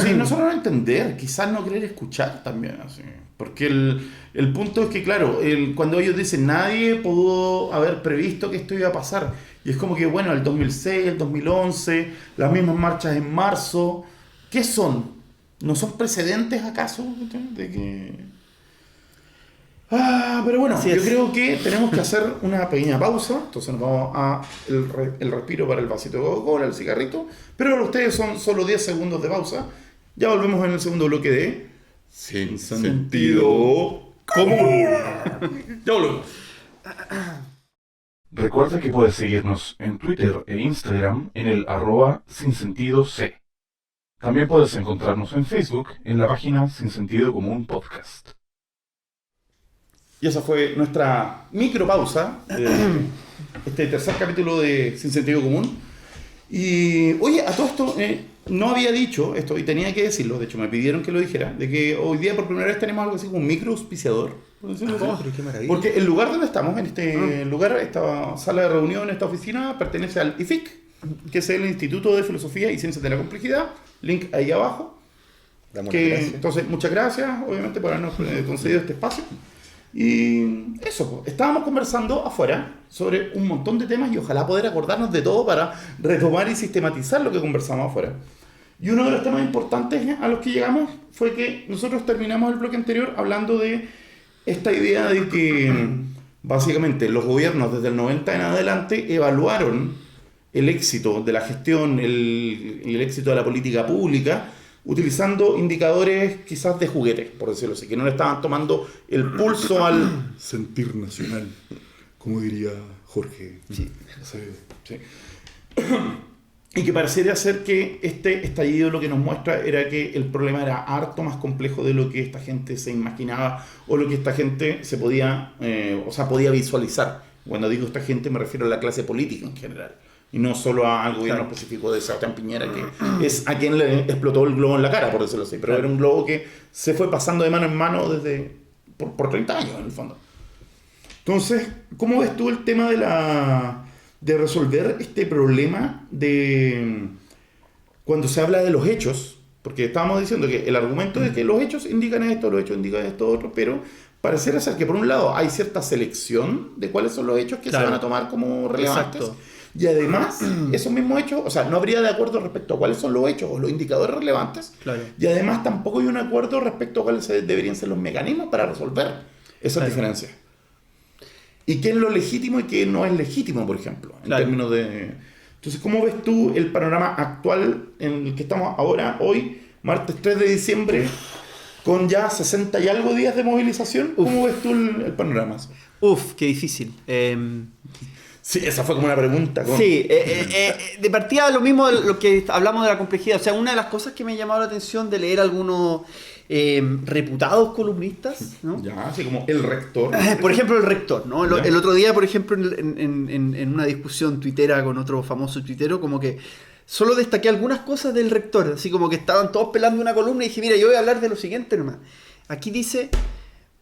Sí, no solo no entender, quizás no querer escuchar también, así. Porque el punto es que, claro, cuando ellos dicen nadie pudo haber previsto que esto iba a pasar. Y es como que, bueno, el 2006, el 2011, las mismas marchas en marzo, ¿qué son? ¿No son precedentes acaso? De que... pero bueno, Así yo es. creo que tenemos que hacer una pequeña pausa. Entonces nos vamos a el respiro para el vasito de Coca-Cola, el cigarrito. Pero ustedes son solo 10 segundos de pausa. Ya volvemos en el segundo bloque de Sin Sentido Común. Ya volvemos. Recuerda que puedes seguirnos en Twitter e Instagram en el @sinsentidoc. También puedes encontrarnos en Facebook en la página Sin Sentido Común Podcast. Y esa fue nuestra micropausa de este tercer capítulo de Sin Sentido Común. Y oye, a todo esto no había dicho esto y tenía que decirlo, de hecho me pidieron que lo dijera, de que hoy día por primera vez tenemos algo así como un micro auspiciador. por decirlo así. pero qué maravilla. Porque el lugar donde estamos, en este lugar, esta sala de reunión, esta oficina, pertenece al IFIC, que es el Instituto de Filosofía y Ciencias de la Complejidad. Link ahí abajo. Damos las gracias. Entonces, muchas gracias, obviamente, por habernos concedido este espacio. Y eso, pues, estábamos conversando afuera sobre un montón de temas y ojalá poder acordarnos de todo para retomar y sistematizar lo que conversamos afuera. Y uno de los temas importantes a los que llegamos fue que nosotros terminamos el bloque anterior hablando de esta idea de que básicamente los gobiernos desde el 90 en adelante evaluaron el éxito de la gestión, el éxito de la política pública, utilizando indicadores quizás de juguete, por decirlo así, que no le estaban tomando el pulso al sentir nacional, como diría Jorge. Sí. Sí. Y que pareciera ser que este estallido lo que nos muestra era que el problema era harto más complejo de lo que esta gente se imaginaba o lo que esta gente se podía, podía visualizar. Cuando digo esta gente me refiero a la clase política en general y no solo al gobierno específico de Sebastián Piñera, que es a quien le explotó el globo en la cara, por decirlo así. Pero era un globo que se fue pasando de mano en mano por 30 años en el fondo. Entonces, ¿cómo ves tú el tema de resolver este problema de cuando se habla de los hechos? Porque estábamos diciendo que el argumento es que los hechos indican esto, los hechos indican esto, otro, pero pareciera ser que por un lado hay cierta selección de cuáles son los hechos que se van a tomar como relevantes. Exacto. Y además, esos mismos hechos, o sea, no habría de acuerdo respecto a cuáles son los hechos o los indicadores relevantes. Claro. Y además tampoco hay un acuerdo respecto a cuáles deberían ser los mecanismos para resolver esas diferencias. ¿Y qué es lo legítimo y qué no es legítimo, por ejemplo? En términos de... Entonces, ¿cómo ves tú el panorama actual en el que estamos ahora, hoy, martes 3 de diciembre, con ya 60 y algo días de movilización? ¿Cómo ves tú el panorama? Qué difícil. Sí, esa fue como una pregunta. Sí, de partida lo mismo de lo que hablamos de la complejidad. O sea, una de las cosas que me ha llamado la atención de leer algunos reputados columnistas, ¿no? Ya, así como el rector. Por ejemplo, el rector, ¿no? El otro día, por ejemplo, en una discusión tuitera con otro famoso tuitero, como que solo destaqué algunas cosas del rector, así como que estaban todos pelando una columna y dije, mira, yo voy a hablar de lo siguiente nomás. Aquí dice,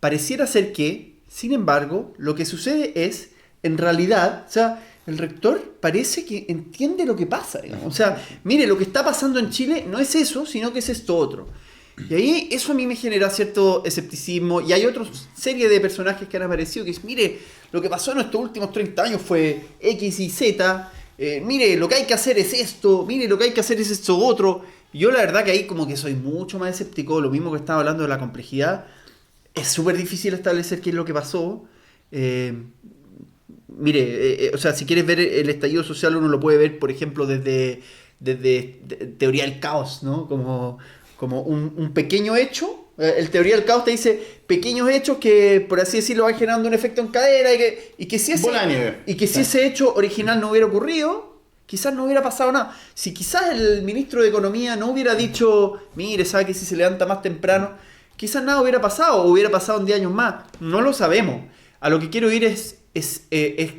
pareciera ser que, sin embargo, lo que sucede es, en realidad, o sea, el rector parece que entiende lo que pasa, digamos. O sea, mire, lo que está pasando en Chile no es eso, sino que es esto otro. Y ahí eso a mí me genera cierto escepticismo. Y hay otra serie de personajes que han aparecido que es, mire, lo que pasó en estos últimos 30 años fue X y Z. Mire, lo que hay que hacer es esto. Mire, lo que hay que hacer es esto otro. Y yo la verdad que ahí como que soy mucho más escéptico. Lo mismo que estaba hablando de la complejidad. Es súper difícil establecer qué es lo que pasó. Mire, o sea, si quieres ver el estallido social, uno lo puede ver, por ejemplo, desde teoría del caos, ¿no? Como un pequeño hecho. El teoría del caos te dice pequeños hechos que, por así decirlo, van generando un efecto en cadena y que si ese hecho original no hubiera ocurrido, quizás no hubiera pasado nada. Si quizás el ministro de Economía no hubiera dicho, mire, sabe que si se levanta más temprano, quizás nada hubiera pasado o hubiera pasado en 10 años más. No lo sabemos. A lo que quiero ir es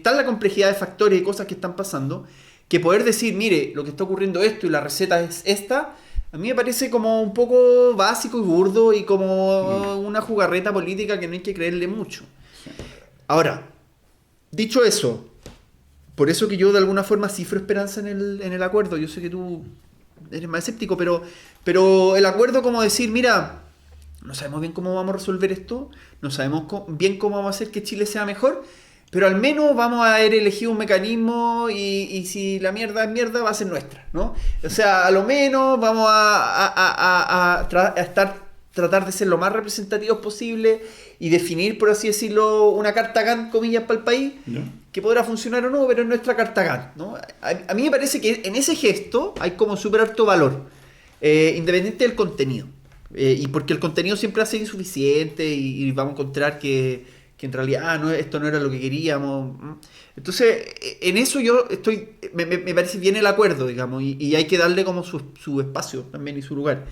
tal la complejidad de factores y cosas que están pasando que poder decir, mire, lo que está ocurriendo esto y la receta es esta, a mí me parece como un poco básico y burdo y como una jugarreta política que no hay que creerle mucho. Ahora, dicho eso, por eso que yo de alguna forma cifro esperanza en el acuerdo. Yo sé que tú eres más escéptico, pero el acuerdo como decir, mira, no sabemos bien cómo vamos a resolver esto, no sabemos bien cómo vamos a hacer que Chile sea mejor, pero al menos vamos a haber elegido un mecanismo y si la mierda es mierda va a ser nuestra, ¿no? O sea, a lo menos vamos a tratar de ser lo más representativos posible y definir, por así decirlo, una carta Gantt, comillas, para el país, que podrá funcionar o no, pero es nuestra carta Gantt, ¿no? A mí me parece que en ese gesto hay como súper alto valor, independiente del contenido. Y porque el contenido siempre va a ser insuficiente y vamos a encontrar que en realidad esto no era lo que queríamos. Entonces, en eso yo me parece bien el acuerdo, digamos, y hay que darle como su espacio también y su lugar.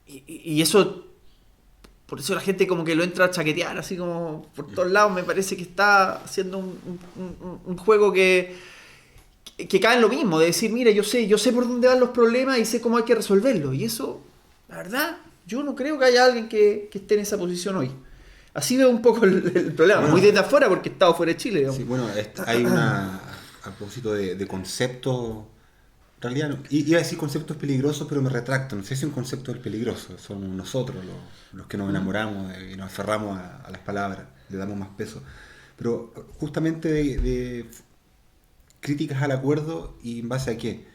Y eso, por eso la gente como que lo entra a chaquetear, así como por todos lados, me parece que está haciendo un juego que cae en lo mismo, de decir, mira, yo sé por dónde van los problemas y sé cómo hay que resolverlos. Y eso, la verdad, yo no creo que haya alguien que esté en esa posición hoy. Así veo un poco el problema, muy desde afuera porque he estado fuera de Chile, digamos. Sí, bueno, hay a propósito de conceptos, en realidad iba a decir conceptos peligrosos, pero me retracto, no sé si un concepto es peligroso, somos nosotros los que nos enamoramos y nos aferramos a las palabras, le damos más peso. Pero justamente de críticas al acuerdo, ¿y en base a qué?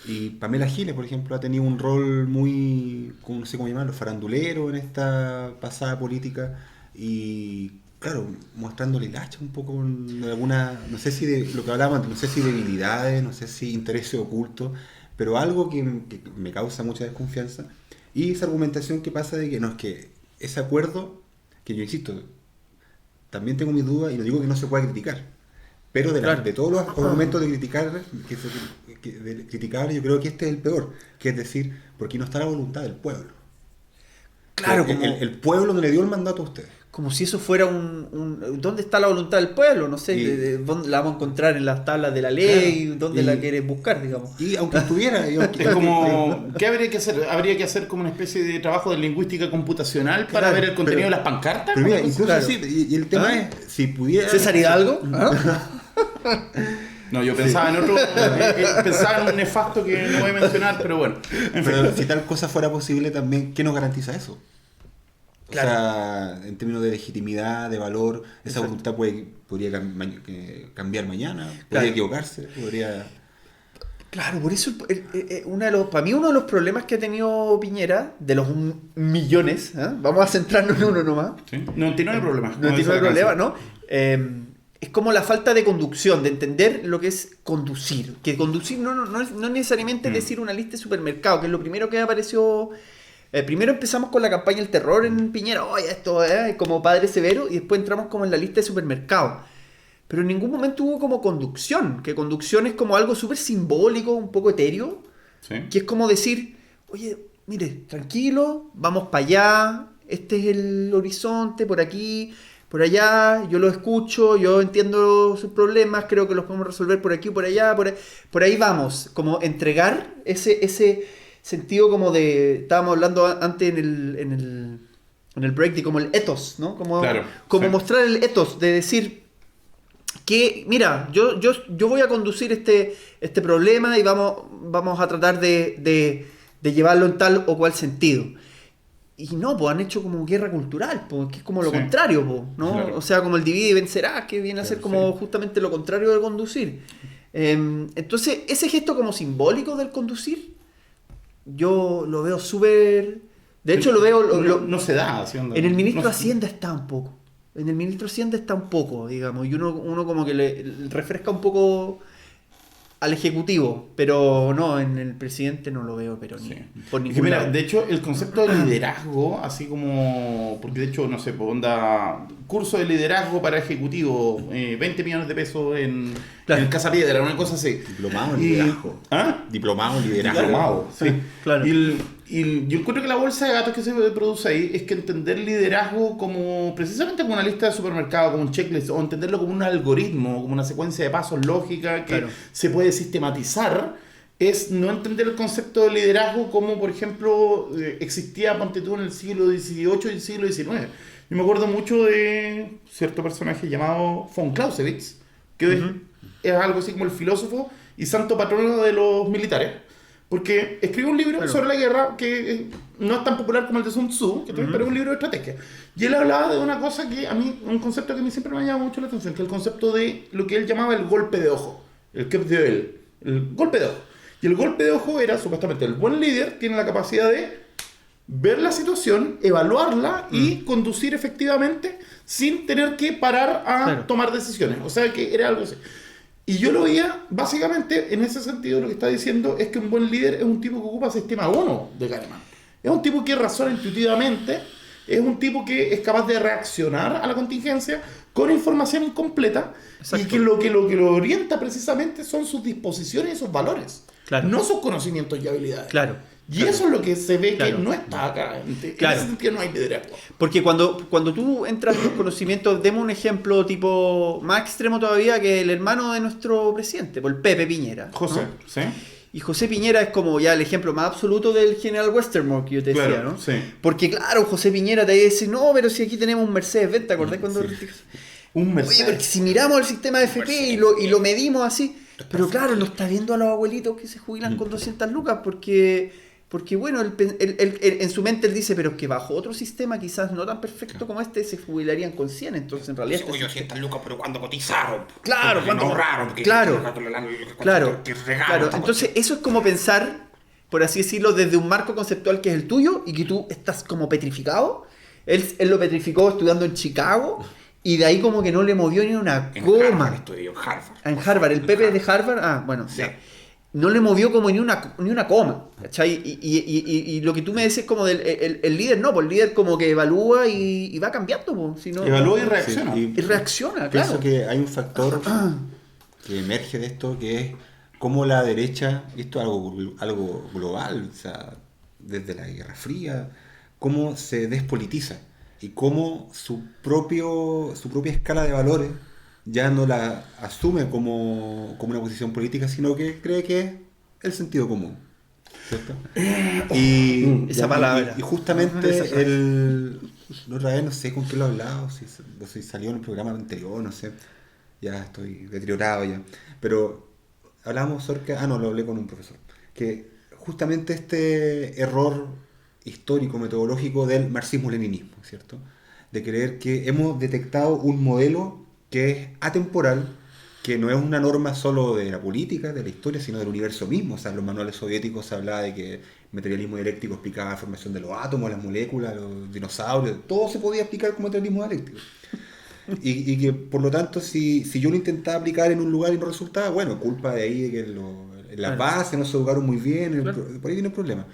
Y Pamela Giles, por ejemplo, ha tenido un rol muy, no sé cómo llamarlo, farandulero en esta pasada política. Y claro, mostrándole el hacha un poco en alguna, no sé si de lo que hablábamos, no sé si debilidades, no sé si intereses ocultos, pero algo que me causa mucha desconfianza. Y esa argumentación que pasa de que no es que ese acuerdo, que yo insisto, también tengo mis dudas y no digo que no se pueda criticar. Pero de todos los argumentos de criticar, de criticar, yo creo que este es el peor, que es decir, porque no está la voluntad del pueblo. Claro, el pueblo no le dio el mandato a ustedes. como si eso fuera ¿dónde está la voluntad del pueblo? No sé, ¿dónde la vamos a encontrar en las tablas de la ley? Claro, ¿dónde la quieres buscar, digamos? Y aunque estuviera... es como, ¿qué habría que hacer? Habría que hacer como una especie de trabajo de lingüística computacional para ver el contenido de las pancartas. Pero mira, incluso sí, y el tema es, si pudiera... ¿César Hidalgo? No, yo pensaba en otro, pensaba en un nefasto que no voy a mencionar, pero bueno. Pero si tal cosa fuera posible también, ¿qué nos garantiza eso? Claro. O sea, en términos de legitimidad, de valor, esa voluntad podría cambiar mañana, podría equivocarse, podría... Claro, por eso para mí uno de los problemas que ha tenido Piñera, de los millones, vamos a centrarnos en uno nomás. ¿Sí? 99 problemas. 99 problemas, ¿no? Es como la falta de conducción, de entender lo que es conducir. Que conducir no necesariamente es decir una lista de supermercado, que es lo primero que apareció. Primero empezamos con la campaña del terror en Piñera, oye, esto es como Padre Severo, y después entramos como en la lista de supermercados. Pero en ningún momento hubo como conducción, que conducción es como algo súper simbólico, un poco etéreo, ¿sí? Que es como decir, oye, mire, tranquilo, vamos para allá, este es el horizonte, por aquí, por allá, yo lo escucho, yo entiendo sus problemas, creo que los podemos resolver por aquí o por allá, por ahí vamos, como entregar ese sentido como de, estábamos hablando antes en el break, de como el ethos, ¿no? Como sí. Mostrar el ethos, de decir que, mira, yo voy a conducir este problema y vamos a tratar de llevarlo en tal o cual sentido. Y no, pues han hecho como guerra cultural, pues, que es como lo contrario, pues, ¿no? Claro. O sea, como el divide y vencerás, que viene a ser como justamente lo contrario de conducir. Entonces, ese gesto como simbólico del conducir, yo lo veo súper... De hecho, lo veo... no se da. En el ministro de Hacienda está un poco. En el ministro de Hacienda está un poco, digamos, y uno como que le refresca un poco al ejecutivo, pero no, en el presidente no lo veo, pero ni por ningún lado. De hecho, el concepto de liderazgo, así como, porque de hecho, no sé, onda, curso de liderazgo para ejecutivo, 20 millones de pesos en Casa Piedra, una cosa así. Diplomado en liderazgo. Diplomado en liderazgo. Diplomado, sí. Claro. Y yo encuentro que la bolsa de gatos que se produce ahí es que entender liderazgo como precisamente como una lista de supermercado, como un checklist, o entenderlo como un algoritmo, como una secuencia de pasos lógica que se puede sistematizar, es no entender el concepto de liderazgo como, por ejemplo, existía, ponte tú, en el siglo XVIII y el siglo XIX. Yo me acuerdo mucho de cierto personaje llamado von Clausewitz, que es algo así como el filósofo y santo patrono de los militares. Porque escribe un libro sobre la guerra que no es tan popular como el de Sun Tzu, pero es un libro de estrategia. Y él hablaba de una cosa que a mí, un concepto que a mí siempre me ha llamado mucho la atención, que es el concepto de lo que él llamaba el golpe de ojo. El Cap de Oeil. El golpe de ojo. Y el golpe de ojo era, supuestamente, el buen líder tiene la capacidad de ver la situación, evaluarla y conducir efectivamente sin tener que parar a tomar decisiones. O sea que era algo así. Y yo lo veía, básicamente, en ese sentido, lo que está diciendo es que un buen líder es un tipo que ocupa sistema 1 de Kahneman. Es un tipo que razona intuitivamente, es un tipo que es capaz de reaccionar a la contingencia con información incompleta. Exacto. Y que lo orienta precisamente son sus disposiciones y sus valores, no sus conocimientos y habilidades. Y eso es lo que se ve que no está acá. En ese sentido no hay liderazgo. Porque cuando tú entras en los conocimientos, demos un ejemplo tipo más extremo todavía, que el hermano de nuestro presidente, el Pepe Piñera. José, ¿no? ¿Sí? Y José Piñera es como ya el ejemplo más absoluto del general Westermore que yo te decía, ¿no? Sí. Porque claro, José Piñera te dice, no, pero si aquí tenemos un Mercedes-Benz, ¿te acordás cuando... Un Mercedes. Oye, porque si miramos el sistema de FP y lo medimos así, pero claro, no está viendo a los abuelitos que se jubilan con 200 lucas porque Porque bueno, en su mente él dice, pero es que bajo otro sistema quizás no tan perfecto como este se jubilarían con 100, entonces en realidad... Oye, 200 lucas, pero cuando cotizaron. Claro, porque cuando no ahorraron. Porque claro, claro. claro. Entonces eso es como pensar, por así decirlo, desde un marco conceptual que es el tuyo y que tú estás como petrificado. Él lo petrificó estudiando en Chicago y de ahí como que no le movió ni una coma. En Harvard. En Harvard, el Pepe de Harvard, bueno, Sí. ya. No le movió como ni una coma, ¿cachai? Y lo que tú me decís como del el líder, no, pues el líder como que evalúa y va cambiando, pues, si no, Evalúa y reacciona. y reacciona, Pienso claro. que hay un factor que emerge de esto, que es cómo la derecha, y esto es algo global, o sea, desde la Guerra Fría, cómo se despolitiza y cómo su propia escala de valores ya no la asume como una posición política, sino que cree que es el sentido común. ¿Cierto? Esa palabra. Y justamente Esa frase. la otra vez no sé con qué lo hablaba, si salió en el programa anterior, no sé, ya estoy deteriorado ya, pero hablábamos acerca, lo hablé con un profesor, que justamente este error histórico, metodológico del marxismo-leninismo, ¿cierto? De creer que hemos detectado un modelo que es atemporal, que no es una norma solo de la política, de la historia, sino del universo mismo. O sea, en los manuales soviéticos se hablaba de que el materialismo dialéctico explicaba la formación de los átomos, las moléculas, los dinosaurios, todo se podía explicar como materialismo dialéctico. Y que, por lo tanto, si yo lo intentaba aplicar en un lugar y no resultaba, bueno, culpa de ahí de que en las bases no se educaron muy bien, por ahí viene el problema.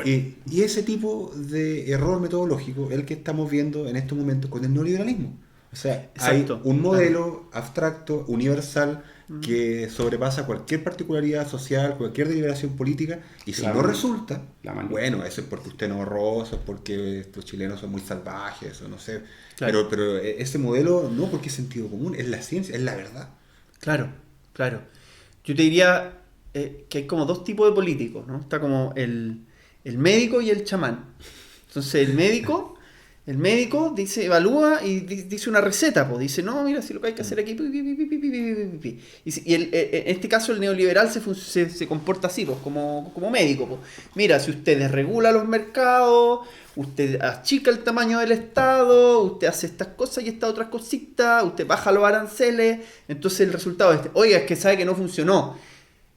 Y ese tipo de error metodológico es el que estamos viendo en estos momentos con el neoliberalismo. O sea, Exacto. hay un modelo abstracto, universal, que sobrepasa cualquier particularidad social, cualquier deliberación política, y si no resulta, bueno, eso es porque usted no ahorró, eso es porque estos chilenos son muy salvajes, o no sé. Claro. Pero ese modelo no porque es sentido común, es la ciencia, es la verdad. Claro, claro. Yo te diría que hay como dos tipos de políticos, ¿no? Está como el médico y el chamán. Entonces el médico dice, evalúa y dice una receta, pues dice, no, mira, si lo que hay que hacer aquí, en este caso el neoliberal se comporta así, pues, como médico, pues. Mira, si usted desregula los mercados, usted achica el tamaño del Estado, usted hace estas cosas y estas otras cositas, usted baja los aranceles, entonces el resultado es oiga, es que sabe que no funcionó.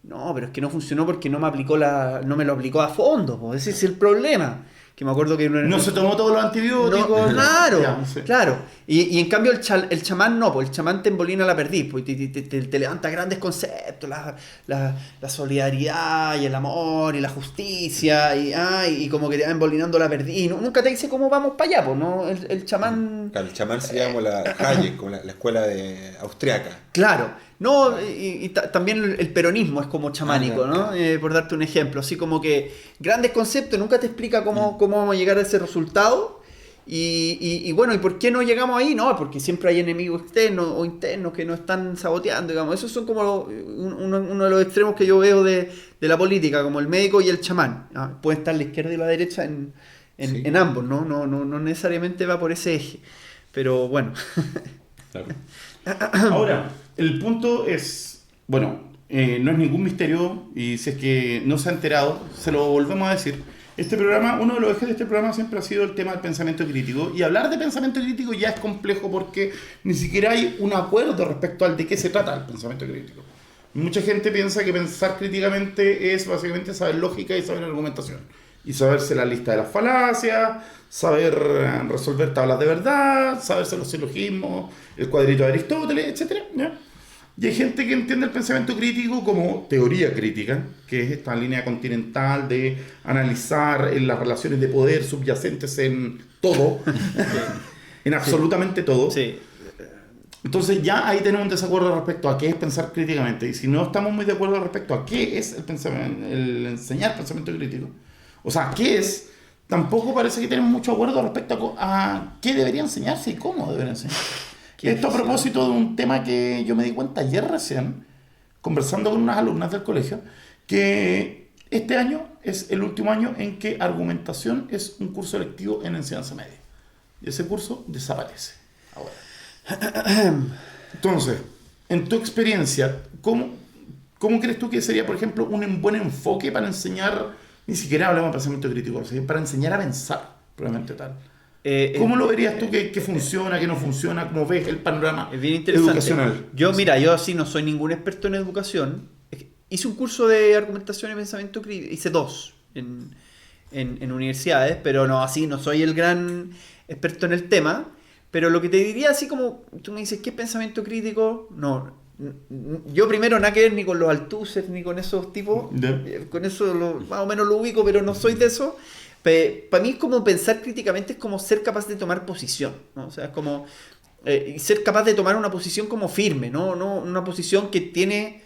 No, pero es que no funcionó porque no me lo aplicó a fondo, pues. Ese es el problema. Que me acuerdo que no se tomó todos los antibióticos. Claro, Ya, sí. claro. Y en cambio el chamán no, pues el chamán te embolina la perdiz, pues te levanta grandes conceptos, la solidaridad y el amor y la justicia y como que te va embolinando la perdiz. Y nunca te dice cómo vamos para allá, pues, ¿no? El chamán... Claro, el chamán se llama la Hayek, como la escuela austriaca. Claro. No, también el peronismo es como chamánico, ¿no? Por darte un ejemplo, así como que grandes conceptos, nunca te explica cómo vamos a llegar a ese resultado y bueno, ¿y por qué no llegamos ahí? No, porque siempre hay enemigos externos o internos que nos están saboteando, digamos. Esos son como uno de los extremos que yo veo de la política, como el médico y el chamán. Puede estar la izquierda y la derecha en ambos, ¿no? No necesariamente va por ese eje, pero bueno. Claro. Ahora, el punto es, bueno, no es ningún misterio y si es que no se ha enterado, se lo volvemos a decir. Este programa, uno de los ejes de este programa siempre ha sido el tema del pensamiento crítico y hablar de pensamiento crítico ya es complejo porque ni siquiera hay un acuerdo respecto al de qué se trata el pensamiento crítico. Mucha gente piensa que pensar críticamente es básicamente saber lógica y saber argumentación y saberse la lista de las falacias, saber resolver tablas de verdad, saberse los silogismos, el cuadrito de Aristóteles, etc. ¿Ya? Y hay gente que entiende el pensamiento crítico como teoría crítica, que es esta línea continental de analizar las relaciones de poder subyacentes en todo, en absolutamente todo. Sí. Entonces ya ahí tenemos un desacuerdo respecto a qué es pensar críticamente. Y si no estamos muy de acuerdo respecto a qué es el enseñar pensamiento crítico, o sea, qué es, tampoco parece que tenemos mucho acuerdo respecto a qué debería enseñarse y cómo debería enseñarse. Esto a propósito de un tema que yo me di cuenta ayer recién, conversando con unas alumnas del colegio, que este año es el último año en que argumentación es un curso electivo en enseñanza media. Y ese curso desaparece ahora. Entonces, en tu experiencia, ¿cómo crees tú que sería, por ejemplo, un buen enfoque para enseñar Ni siquiera hablamos de pensamiento crítico, o sea, para enseñar a pensar, probablemente tal. ¿Cómo lo verías tú que funciona, que no funciona? ¿Cómo ves el panorama Es bien interesante. educacional? Yo así no soy ningún experto en educación. Hice un curso de argumentación y pensamiento crítico, hice 2 en universidades, pero no, así no soy el gran experto en el tema. Pero lo que te diría, así como tú me dices, ¿qué es pensamiento crítico? No, yo primero nada que ver ni con los Althusser, ni con esos tipos. Con eso más o menos lo ubico, pero no soy de eso. Para mí es como pensar críticamente, es como ser capaz de tomar posición, ¿no? O sea, es como ser capaz de tomar una posición como firme, ¿no? Una posición que tiene...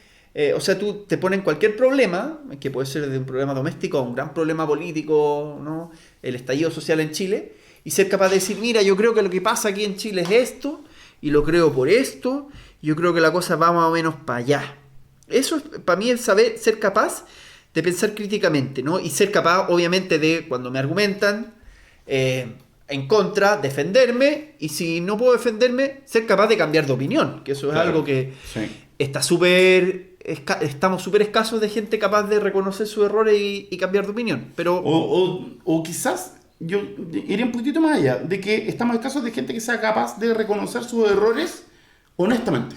o sea, tú te pones en cualquier problema, que puede ser de un problema doméstico a un gran problema político, ¿no? El estallido social en Chile, y ser capaz de decir, mira, yo creo que lo que pasa aquí en Chile es esto, y lo creo por esto, yo creo que la cosa va más o menos para allá. Eso es, para mí, el saber, ser capaz de pensar críticamente, ¿no? Y ser capaz, obviamente, de, cuando me argumentan en contra, defenderme, y si no puedo defenderme, ser capaz de cambiar de opinión, que eso es Claro. algo que Sí. está estamos súper escasos de gente capaz de reconocer sus errores y cambiar de opinión. Pero O quizás yo iría un poquitito más allá, de que estamos escasos de gente que sea capaz de reconocer sus errores honestamente.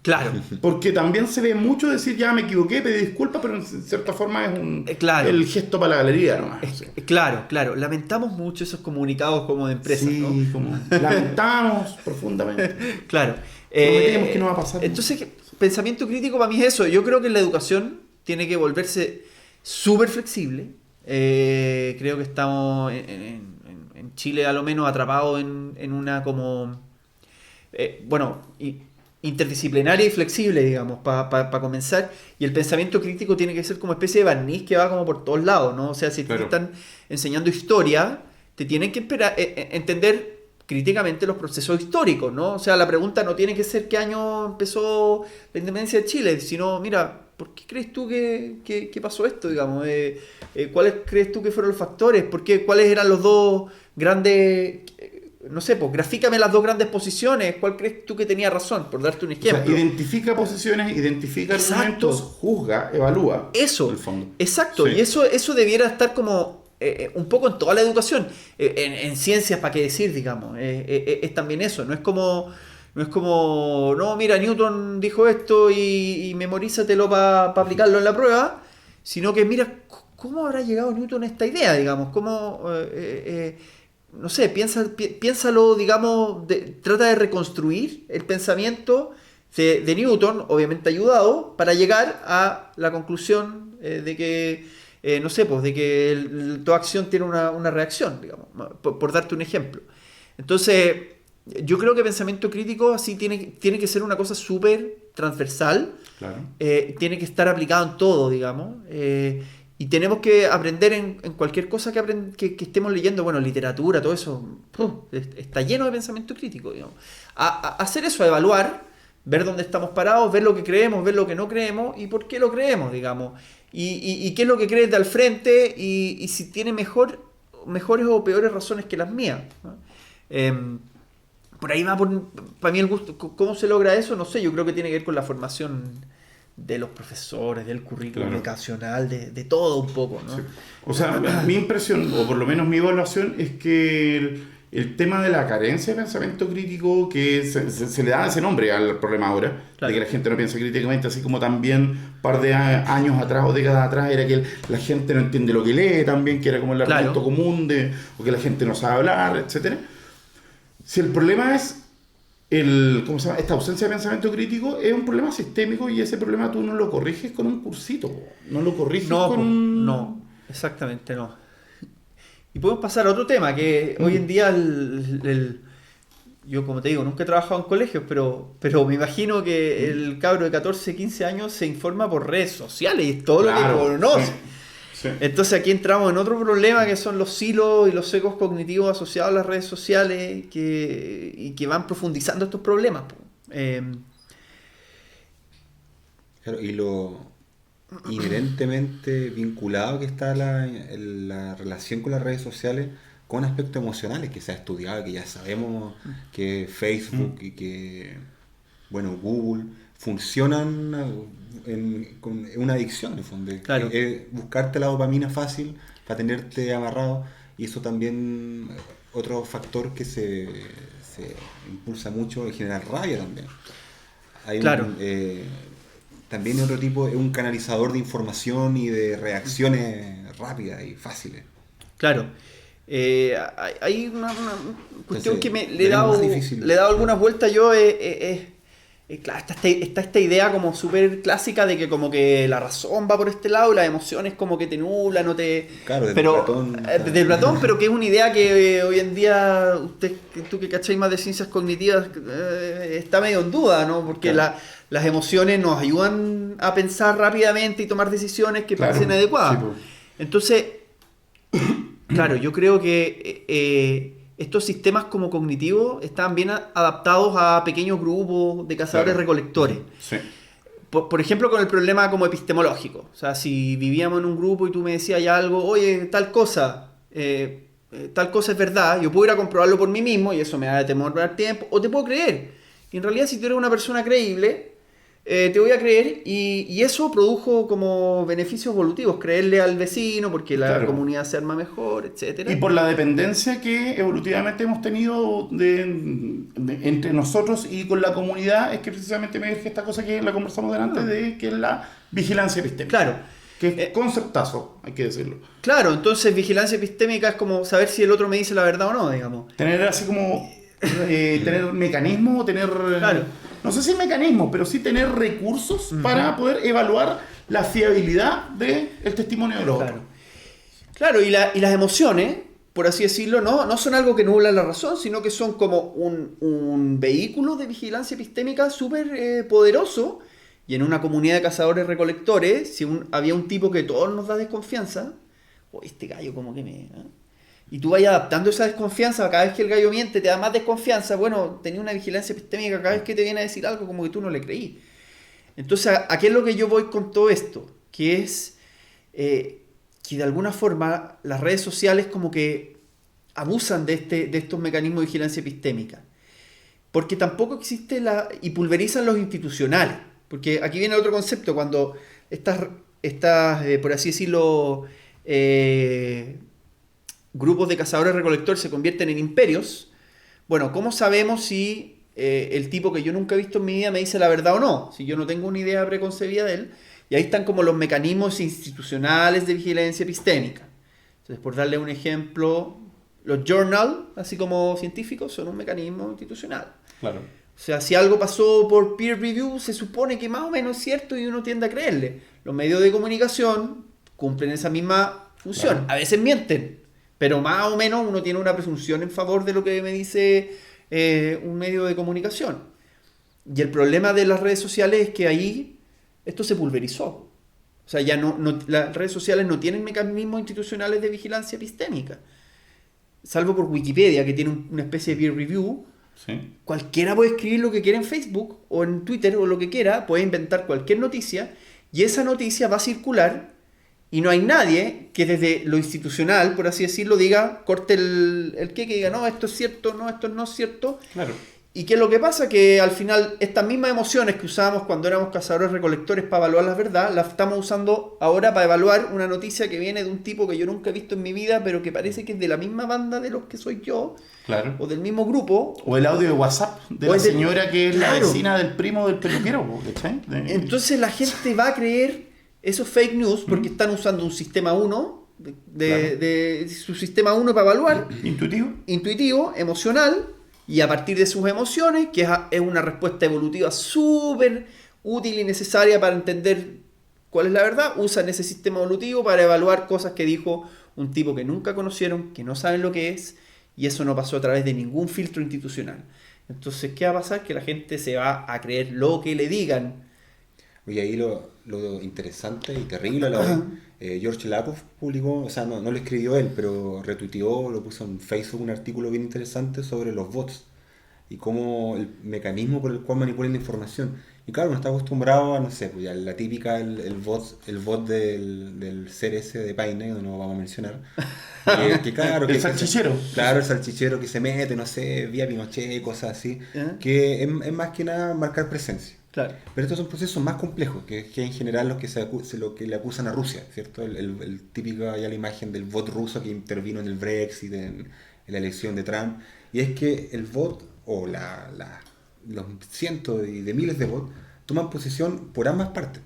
claro, Porque también se ve mucho decir, ya me equivoqué, pedí disculpas, pero en cierta forma es claro. el gesto para la galería nomás. claro, lamentamos mucho esos comunicados como de empresas, Sí, ¿no? como lamentamos profundamente. Claro. Prometemos que no va a pasar. Entonces, pensamiento crítico para mí es eso. Yo creo que la educación tiene que volverse súper flexible. Creo que estamos en Chile a lo menos atrapados en una como... interdisciplinaria y flexible, digamos, para comenzar. Y el pensamiento crítico tiene que ser como especie de barniz que va como por todos lados, ¿no? O sea, si Claro. te están enseñando historia, te tienen que entender críticamente los procesos históricos, ¿no? O sea, la pregunta no tiene que ser qué año empezó la independencia de Chile, sino, mira, ¿por qué crees tú que pasó esto, digamos? ¿Cuáles crees tú que fueron los factores? ¿Cuáles eran los dos grandes... no sé, pues grafícame las dos grandes posiciones, ¿cuál crees tú que tenía razón? Por darte un O sea, ejemplo. identifica posiciones, identifica Exacto. argumentos, juzga, evalúa. Eso, en el fondo. exacto, Sí. y eso debiera estar como un poco en toda la educación, en ciencias, para qué decir, digamos, es también eso, no es como, no, mira, Newton dijo esto y memorízatelo para aplicarlo en la prueba, sino que mira, ¿cómo habrá llegado Newton a esta idea, digamos? No sé, piénsalo, digamos, trata de reconstruir el pensamiento de Newton, obviamente ayudado, para llegar a la conclusión de que, no sé, pues de que toda acción tiene una reacción, digamos, por darte un ejemplo. Entonces, yo creo que pensamiento crítico así tiene que ser una cosa súper transversal, Claro. tiene que estar aplicado en todo, digamos, y tenemos que aprender en cualquier cosa que estemos leyendo, bueno, literatura, todo eso, está lleno de pensamiento crítico, digamos. A hacer eso, a evaluar, ver dónde estamos parados, ver lo que creemos, ver lo que no creemos y por qué lo creemos, digamos. Y qué es lo que crees de al frente y si tiene mejores o peores razones que las mías, ¿no? Por ahí va para mí el gusto. ¿Cómo se logra eso? No sé, yo creo que tiene que ver con la formación de los profesores, del currículum Claro. educacional, de todo un poco, ¿no? Sí. O sea, mi impresión, o por lo menos mi evaluación, es que el tema de la carencia de pensamiento crítico, que se le da ese nombre al problema ahora, Claro. de que la gente no piensa críticamente, así como también un par de años atrás o décadas atrás era que la gente no entiende lo que lee también, que era como el argumento Claro. común o que la gente no sabe hablar, etcétera. Si el problema es ¿cómo se llama? Esta ausencia de pensamiento crítico, es un problema sistémico y ese problema tú no lo corriges con un cursito, no lo corriges con un... No, exactamente no. Y podemos pasar a otro tema, que hoy en día yo como te digo, nunca he trabajado en colegios, pero me imagino que el cabro de 14, 15 años se informa por redes sociales y es todo Claro, lo que conoce. sí, sí. Entonces aquí entramos en otro problema que son los silos y los secos cognitivos asociados a las redes sociales que van profundizando estos problemas. Claro, y lo inherentemente vinculado que está la relación con las redes sociales con aspectos emocionales que se ha estudiado, que ya sabemos que Facebook y que, bueno, Google funcionan con una adicción en el fondo. Claro. Buscarte la dopamina fácil para tenerte amarrado, y eso también otro factor que se impulsa mucho, generar rabia también. Hay Claro. también otro tipo, es un canalizador de información y de reacciones rápidas y fáciles. Claro. Hay una cuestión Entonces, que le he es dado, más difícil. le he dado algunas vueltas yo. Claro, está esta idea como súper clásica de que como que la razón va por este lado y las emociones como que te nublan, no te... Claro, desde pero, Platón. desde Platón, pero que es una idea que hoy en día, tú que cacháis más de ciencias cognitivas, está medio en duda, ¿no? Porque Claro. las emociones nos ayudan a pensar rápidamente y tomar decisiones que Claro, parecen adecuadas. sí, pues. Entonces, claro, yo creo que estos sistemas como cognitivos están bien adaptados a pequeños grupos de cazadores-recolectores. Sí. Por ejemplo, con el problema como epistemológico. O sea, si vivíamos en un grupo y tú me decías ya algo, oye, tal cosa es verdad, yo puedo ir a comprobarlo por mí mismo y eso me da demorar tiempo, o te puedo creer. Y en realidad, si tú eres una persona creíble, te voy a creer, y eso produjo como beneficios evolutivos, creerle al vecino porque la Claro. comunidad se arma mejor, etcétera. Y por la dependencia que evolutivamente hemos tenido entre nosotros y con la comunidad, es que precisamente me emerge esta cosa que la conversamos delante, de que es la vigilancia epistémica. Claro. Que es conceptazo, hay que decirlo. Claro, entonces vigilancia epistémica es como saber si el otro me dice la verdad o no, digamos. Tener así como tener mecanismos, tener Claro. no sé si mecanismos, pero sí tener recursos para poder evaluar la fiabilidad del testimonio de los Claro. otros. Claro, y las emociones, por así decirlo, no son algo que nubla la razón, sino que son como un vehículo de vigilancia epistémica súper poderoso. Y en una comunidad de cazadores-recolectores, si había un tipo que todos nos da desconfianza, este gallo como que me... Y tú vas adaptando esa desconfianza, cada vez que el gallo miente te da más desconfianza, bueno, tenía una vigilancia epistémica, cada vez que te viene a decir algo como que tú no le creí. Entonces, ¿a qué es lo que yo voy con todo esto? Que es que de alguna forma las redes sociales como que abusan de estos mecanismos de vigilancia epistémica. Porque tampoco existe y pulverizan los institucionales. Porque aquí viene otro concepto, cuando estas por así decirlo, grupos de cazadores-recolectores se convierten en imperios. Bueno, ¿cómo sabemos si el tipo que yo nunca he visto en mi vida me dice la verdad o no? Si yo no tengo una idea preconcebida de él. Y ahí están como los mecanismos institucionales de vigilancia epistémica. Entonces, por darle un ejemplo, los journals, así como científicos, son un mecanismo institucional. Claro. O sea, si algo pasó por peer review, se supone que más o menos es cierto y uno tiende a creerle. Los medios de comunicación cumplen esa misma función. Claro. A veces mienten, pero más o menos uno tiene una presunción en favor de lo que me dice un medio de comunicación. Y el problema de las redes sociales es que ahí esto se pulverizó. O sea, ya las redes sociales no tienen mecanismos institucionales de vigilancia epistémica. Salvo por Wikipedia, que tiene una especie de peer review. Sí. Cualquiera puede escribir lo que quiera en Facebook o en Twitter o lo que quiera, puede inventar cualquier noticia y esa noticia va a circular y no hay nadie que desde lo institucional, por así decirlo, diga, corte el que diga, no, esto es cierto, no, esto no es cierto. Claro. Y que lo que pasa que al final estas mismas emociones que usábamos cuando éramos cazadores recolectores para evaluar la verdad, las estamos usando ahora para evaluar una noticia que viene de un tipo que yo nunca he visto en mi vida, pero que parece que es de la misma banda de los que soy yo, Claro. o del mismo grupo. O el audio de WhatsApp de O la es de- señora que es la Claro. vecina del primo del peluquero, ¿cachai? Entonces la gente va a creer esos fake news porque están usando un sistema 1, de su sistema 1 para evaluar, Intuitivo. intuitivo, emocional, y a partir de sus emociones, que es una respuesta evolutiva súper útil y necesaria para entender cuál es la verdad, usan ese sistema evolutivo para evaluar cosas que dijo un tipo que nunca conocieron, que no saben lo que es, y eso no pasó a través de ningún filtro institucional. Entonces, ¿qué va a pasar? Que la gente se va a creer lo que le digan. Y ahí lo interesante y terrible a la vez, George Lakoff publicó, o sea, no lo escribió él, pero retuiteó, lo puso en Facebook, un artículo bien interesante sobre los bots y cómo el mecanismo por el cual manipulan la información. Y claro, uno está acostumbrado a, no sé, pues ya la típica, el bot del ser ese de Paine, que no vamos a mencionar. Claro, El salchichero. Claro, el salchichero que se mete, no sé, vía Pinochet, cosas así. ¿Eh? Que es más que nada marcar presencia. Claro. Pero estos son procesos más complejos, que en general los que lo que le acusan a Rusia, ¿cierto? El típico, ya la imagen del bot ruso que intervino en el Brexit, en la elección de Trump, y es que el bot, o los cientos de miles de bots, toman posición por ambas partes.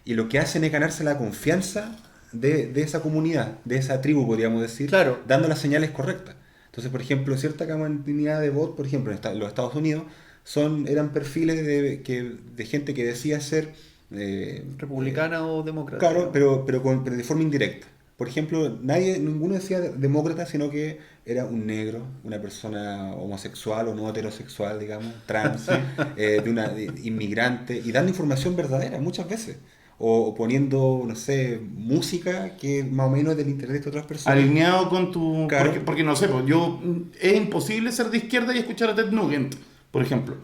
Y lo que hacen es ganarse la confianza de esa comunidad, de esa tribu, podríamos decir, Claro. dando las señales correctas. Entonces, por ejemplo, cierta cantidad de bots, por ejemplo, en los Estados Unidos, eran perfiles de gente que decía ser Republicana o demócrata. claro, pero de forma indirecta. Por ejemplo, ninguno decía demócrata, sino que era un negro, una persona homosexual o no heterosexual, digamos, trans, inmigrante, y dando información verdadera muchas veces. O poniendo, no sé, música que más o menos es del interés de otras personas. Alineado con tu... Claro. Porque no sé, pues es imposible ser de izquierda y escuchar a Ted Nugent, por ejemplo.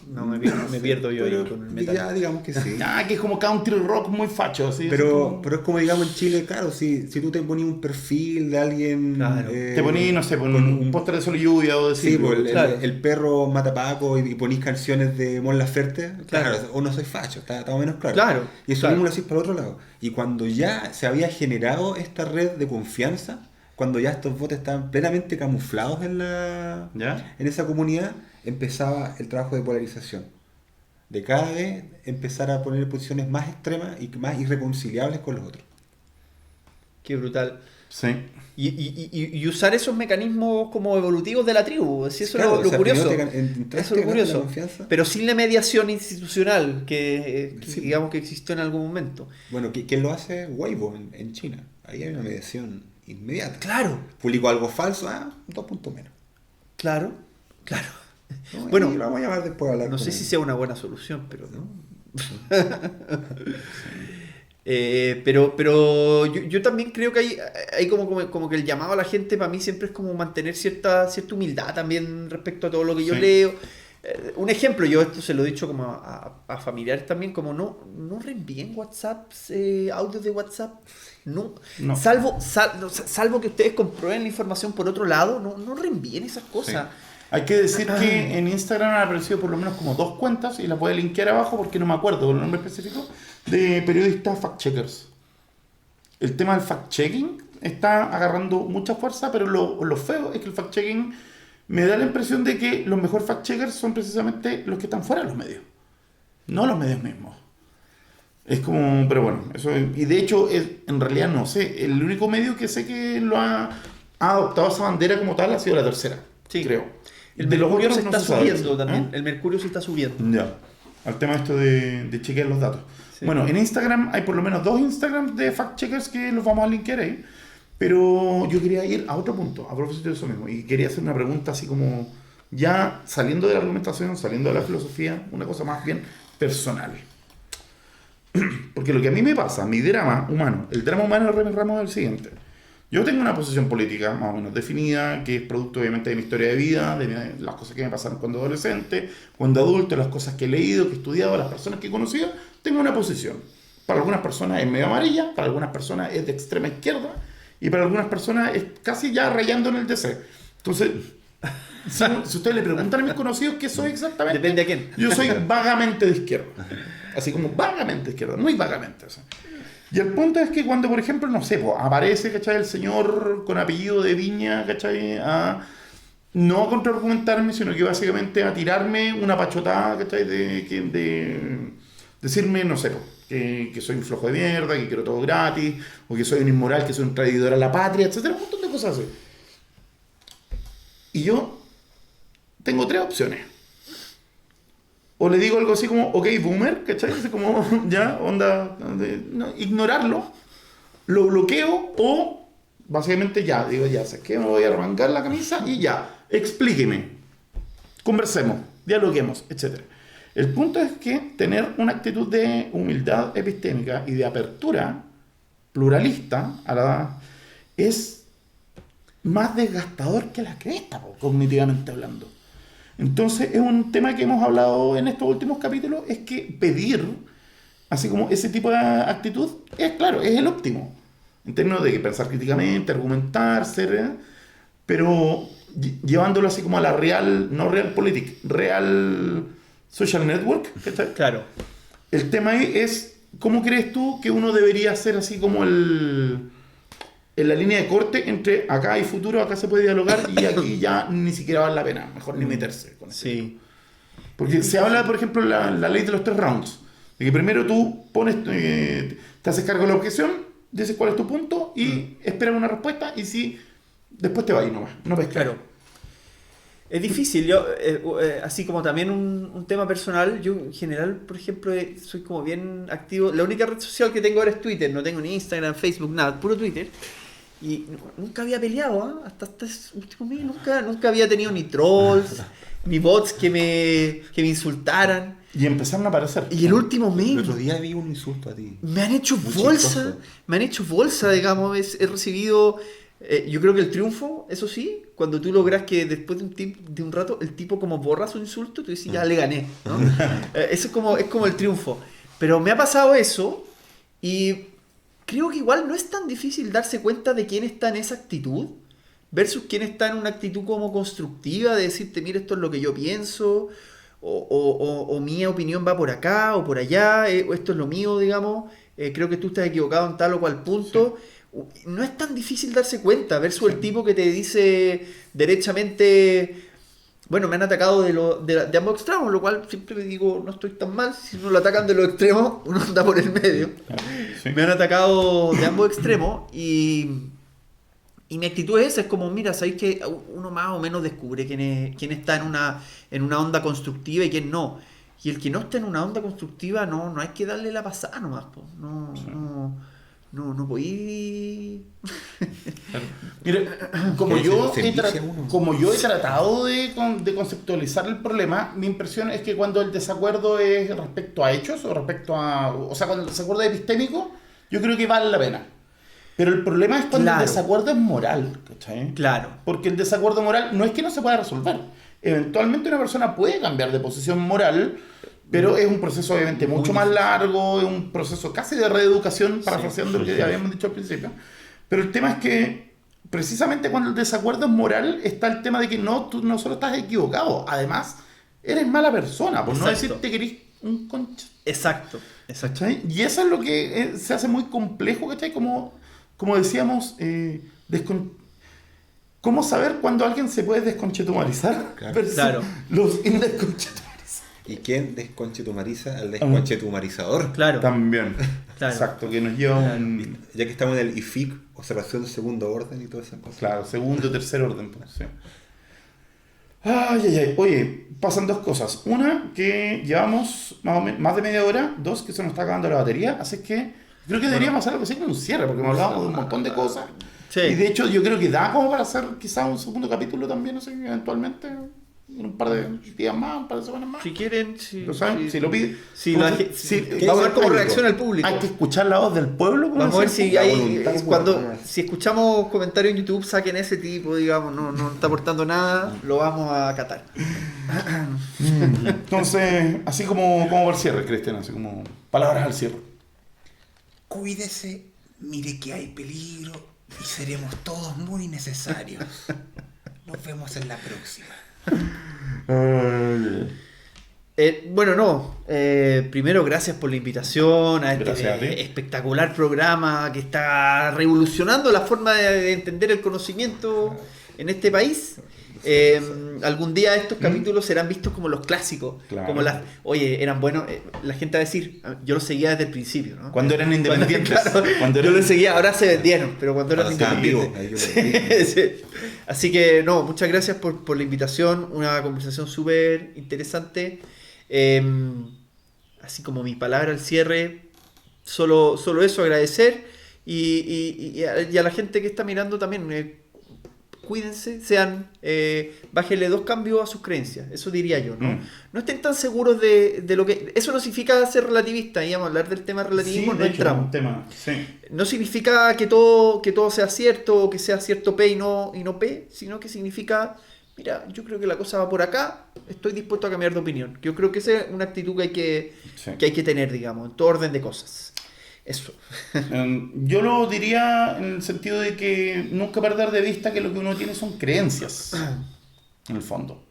No, me pierdo yo ahí con el metal. Ya, digamos que sí. Que es como country rock muy facho. Así, Pero es como, digamos, en Chile, claro, si tú te ponías un perfil de alguien... Claro. te ponías, no sé, un póster de Sol y Lluvia o de Sí, Silvio. pues, Claro. el perro mata Paco y ponís canciones de Mon Laferte, claro, o no soy facho, está más o menos claro. Claro, Y eso claro. mismo lo hacís para el otro lado. Y cuando ya se había generado esta red de confianza, cuando ya estos bots estaban plenamente camuflados ¿Ya? en esa comunidad, empezaba el trabajo de polarización. De cada vez empezar a poner posiciones más extremas y más irreconciliables con los otros. Qué brutal. Sí. Y usar esos mecanismos como evolutivos de la tribu, si eso Claro, es lo o sea, curioso. primero entraste, Eso es lo ganaste curioso. la confianza. Pero sin la mediación institucional que Sí. digamos que existió en algún momento. Bueno, ¿quién lo hace? Weibo en China. Ahí hay una mediación inmediata. Claro, Publicó algo falso, 2 puntos menos. claro. No, Bueno, ahí lo vamos a llamar después a hablar. No con sé él. si sea una buena solución, pero no. Pero yo también creo que hay como que el llamado a la gente para mí siempre es como mantener cierta humildad también respecto a todo lo que yo Sí. leo. Un ejemplo, yo esto se lo he dicho como a familiares también, como no reenvíen WhatsApp, audios de WhatsApp. No. No. Salvo que ustedes comprueben la información por otro lado, no reenvíen esas cosas. Hay que decir que en Instagram han aparecido por lo menos como 2 cuentas, y las voy a linkear abajo porque no me acuerdo el nombre específico, de periodistas fact-checkers. El tema del fact-checking está agarrando mucha fuerza, pero lo feo es que el fact-checking me da la impresión de que los mejores fact-checkers son precisamente los que están fuera de los medios, no los medios mismos. Es como, pero bueno, eso y de hecho en realidad no sé, el único medio que sé que lo ha adoptado esa bandera como tal ha sido La Tercera, Sí. creo. El De los Mercurio otros se no está se sabe. subiendo también. ¿Ah? El Mercurio se está subiendo. Ya, al tema esto de chequear los datos. Sí. Bueno, en Instagram hay por lo menos 2 Instagram de fact-checkers que los vamos a linkear ahí. Pero yo quería ir a otro punto, a propósito de eso mismo. Y quería hacer una pregunta así como, ya saliendo de la argumentación, saliendo de la filosofía, una cosa más bien personal. Porque lo que a mí me pasa, mi drama humano, el drama humano de Ramos es el siguiente. Yo tengo una posición política más o menos definida, que es producto obviamente de mi historia de vida, de las cosas que me pasaron cuando adolescente, cuando adulto, las cosas que he leído, que he estudiado, las personas que he conocido. Tengo una posición. Para algunas personas es medio amarilla, para algunas personas es de extrema izquierda, y para algunas personas es casi ya rayando en el DC. Entonces, si ustedes le preguntan a mis conocidos qué soy exactamente, Depende a quién. yo soy vagamente de izquierda. Así como vagamente de izquierda, muy vagamente. O sea. Y el punto es que cuando, por ejemplo, no sé, pues, aparece, ¿cachai? El señor con apellido de Viña, ¿cachai? No a contraargumentarme, sino que básicamente a tirarme una pachotada, ¿cachai? De decirme, no sé, que soy un flojo de mierda, que quiero todo gratis, o que soy un inmoral, que soy un traidor a la patria, etcétera, un montón de cosas así. Y yo tengo 3 opciones. O le digo algo así como, ok, boomer, ¿cachai? Así como, ya, onda, no, ignorarlo, lo bloqueo, o básicamente ya, digo, ya, sé que me voy a arrancar la camisa y ya, explíqueme, conversemos, dialoguemos, etc. El punto es que tener una actitud de humildad epistémica y de apertura pluralista es más desgastador que la cresta, cognitivamente hablando. Entonces es un tema que hemos hablado en estos últimos capítulos, es que pedir, así como ese tipo de actitud, es claro, es el óptimo, en términos de pensar críticamente, argumentar, ser, pero llevándolo así como a la real, no realpolitik, real social network. ¿Cachai? Claro. El tema ahí es, ¿cómo crees tú que uno debería hacer así como en la línea de corte entre acá hay futuro, acá se puede dialogar y aquí ya ni siquiera vale la pena, mejor ni meterse con eso? Sí. Porque se habla, por ejemplo, la ley de los 3 rounds, de que primero tú pones, te haces cargo de la objeción, dices cuál es tu punto y esperas una respuesta y si después te vas y no ves Claro. Es difícil, yo, así como también un tema personal, yo en general, por ejemplo, soy como bien activo. La única red social que tengo ahora es Twitter, no tengo ni Instagram, Facebook, nada, puro Twitter. Y nunca había peleado, hasta este último mes, nunca había tenido ni trolls, ni bots que me insultaran. Y empezaron a aparecer. Y el último El mes otro día vi un insulto a ti. me han hecho Muy bolsa, chistoso. digamos, he recibido, yo creo que el triunfo, eso sí, cuando tú logras que después de un rato el tipo como borra su insulto, tú dices, ya le gané, ¿no? Eso es como el triunfo. Pero me ha pasado eso y creo que igual no es tan difícil darse cuenta de quién está en esa actitud versus quién está en una actitud como constructiva de decirte, mira, esto es lo que yo pienso, o mi opinión va por acá o por allá, o esto es lo mío, digamos, creo que tú estás equivocado en tal o cual punto. No es tan difícil darse cuenta versus el tipo que te dice derechamente, bueno, me han atacado de ambos extremos, lo cual siempre me digo, no estoy tan mal, si no lo atacan de los extremos, uno anda por el medio. Sí. Me han atacado de ambos extremos y mi actitud es esa, es como, mira, sabéis que uno más o menos descubre quién está en una onda constructiva y quién no. Y el que no está en una onda constructiva, no hay que darle la pasada nomás, po. No podí. Mira, como Que yo, se envicia uno. como yo he tratado de conceptualizar el problema, mi impresión es que cuando el desacuerdo es respecto a hechos o respecto a... O sea, cuando el desacuerdo es epistémico, yo creo que vale la pena. Pero el problema es cuando Claro. el desacuerdo es moral, ¿cachai? Claro. Porque el desacuerdo moral no es que no se pueda resolver. Eventualmente una persona puede cambiar de posición moral, pero es un proceso obviamente mucho más largo, es un proceso casi de reeducación, parafraseando lo que habíamos dicho al principio. Pero el tema es que precisamente cuando el desacuerdo es moral está el tema de que tú no solo estás equivocado, además eres mala persona, por no Exacto. decir que eres un concha. Exacto. ¿Cachai? Y eso es lo que se hace muy complejo, ¿cachai? Como decíamos, ¿cómo saber cuándo alguien se puede desconchetumarizar? Claro. Versus Claro. los indesconchetumarizados. ¿Y quién desconchetumariza al desconchetumarizador? Claro. También. Claro. Exacto, que nos lleva a un... Ya que estamos en el IFIC, observación de segundo orden y todas esas cosas. Claro, segundo, tercer orden. Pues, sí. Ay. Oye, pasan 2 cosas. Una, que llevamos más de media hora. 2, que se nos está acabando la batería. Así que creo que deberíamos hacer algo así como un cierre, porque hemos hablado de un montón de cosas. Sí. Y de hecho yo creo que da como para hacer quizás un segundo capítulo también, no sé, eventualmente, en un par de días más, un par de semanas más. Si quieren, si ¿Lo saben? Si lo piden. Si Vamos la a- ge- si- vamos a ver vamos cómo público. reacciona el público. Hay que escuchar la voz del pueblo. como Vamos a ver decía. si la hay, voluntad cuando popular. si escuchamos comentarios en YouTube, saquen ese tipo, digamos, no está aportando nada, lo vamos a acatar. Entonces, así como para el cierre, Cristian, así como palabras al cierre. Cuídese, mire que hay peligro y seremos todos muy necesarios. Nos vemos en la próxima. Primero, gracias por la invitación a este Gracias a ti. espectacular programa que está revolucionando la forma de entender el conocimiento en este país. Algún día estos capítulos serán vistos como los clásicos, Claro. como oye, eran buenos, la gente va a decir, yo los seguía desde el principio, ¿no? Cuando eran independientes. Cuando yo los seguía, ahora se vendieron, pero cuando eran Cuando estaban vivos, independientes. ahí yo lo vi. Sí. Así que no, muchas gracias por la invitación, una conversación súper interesante. Así como mi palabra al cierre, solo eso, agradecer y a la gente que está mirando también, cuídense, bájenle 2 cambios a sus creencias, eso diría yo, ¿no? No estén tan seguros de lo que... Eso no significa ser relativista, íbamos a hablar del tema relativismo, Sí, no de hecho, entramos. un tema, sí. No significa que todo sea cierto o que sea cierto P y no P, sino que significa, mira, yo creo que la cosa va por acá, estoy dispuesto a cambiar de opinión. Yo creo que esa es una actitud que hay que tener, digamos, en todo orden de cosas. Eso. Yo lo diría en el sentido de que nunca perder de vista que lo que uno tiene son creencias, en el fondo.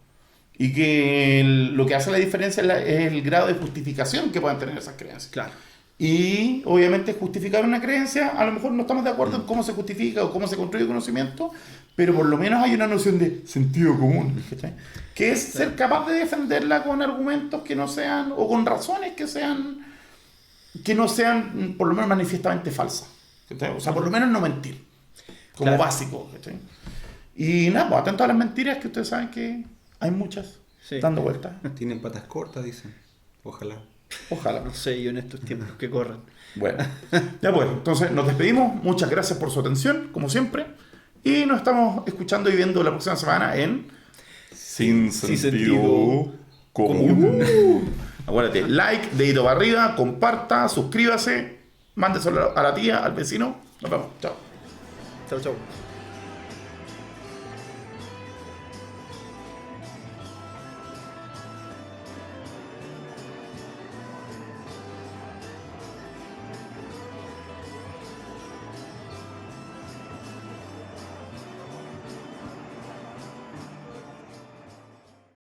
Y que lo que hace la diferencia es el grado de justificación que puedan tener esas creencias. Claro. Y obviamente justificar una creencia, a lo mejor no estamos de acuerdo en cómo se justifica o cómo se construye el conocimiento, pero por lo menos hay una noción de sentido común, ¿cachai? Que es ser capaz de defenderla con argumentos que no sean, o con razones que no sean por lo menos manifiestamente falsas, ¿cachai? O sea, por lo menos no mentir, como Claro. básico, ¿cachai? Y nada, pues atento a las mentiras, que ustedes saben que hay muchas Sí. dando vueltas. Tienen patas cortas, dicen. Ojalá. Ojalá. No sé, yo en estos tiempos que corran. Bueno, ya pues, entonces nos despedimos. Muchas gracias por su atención, como siempre. Y nos estamos escuchando y viendo la próxima semana en Sin Sentido Común. Acuérdate, like, dedito para arriba, comparta, suscríbase, mándeselo a la tía, al vecino. Nos vemos. Chao. Chao, chao.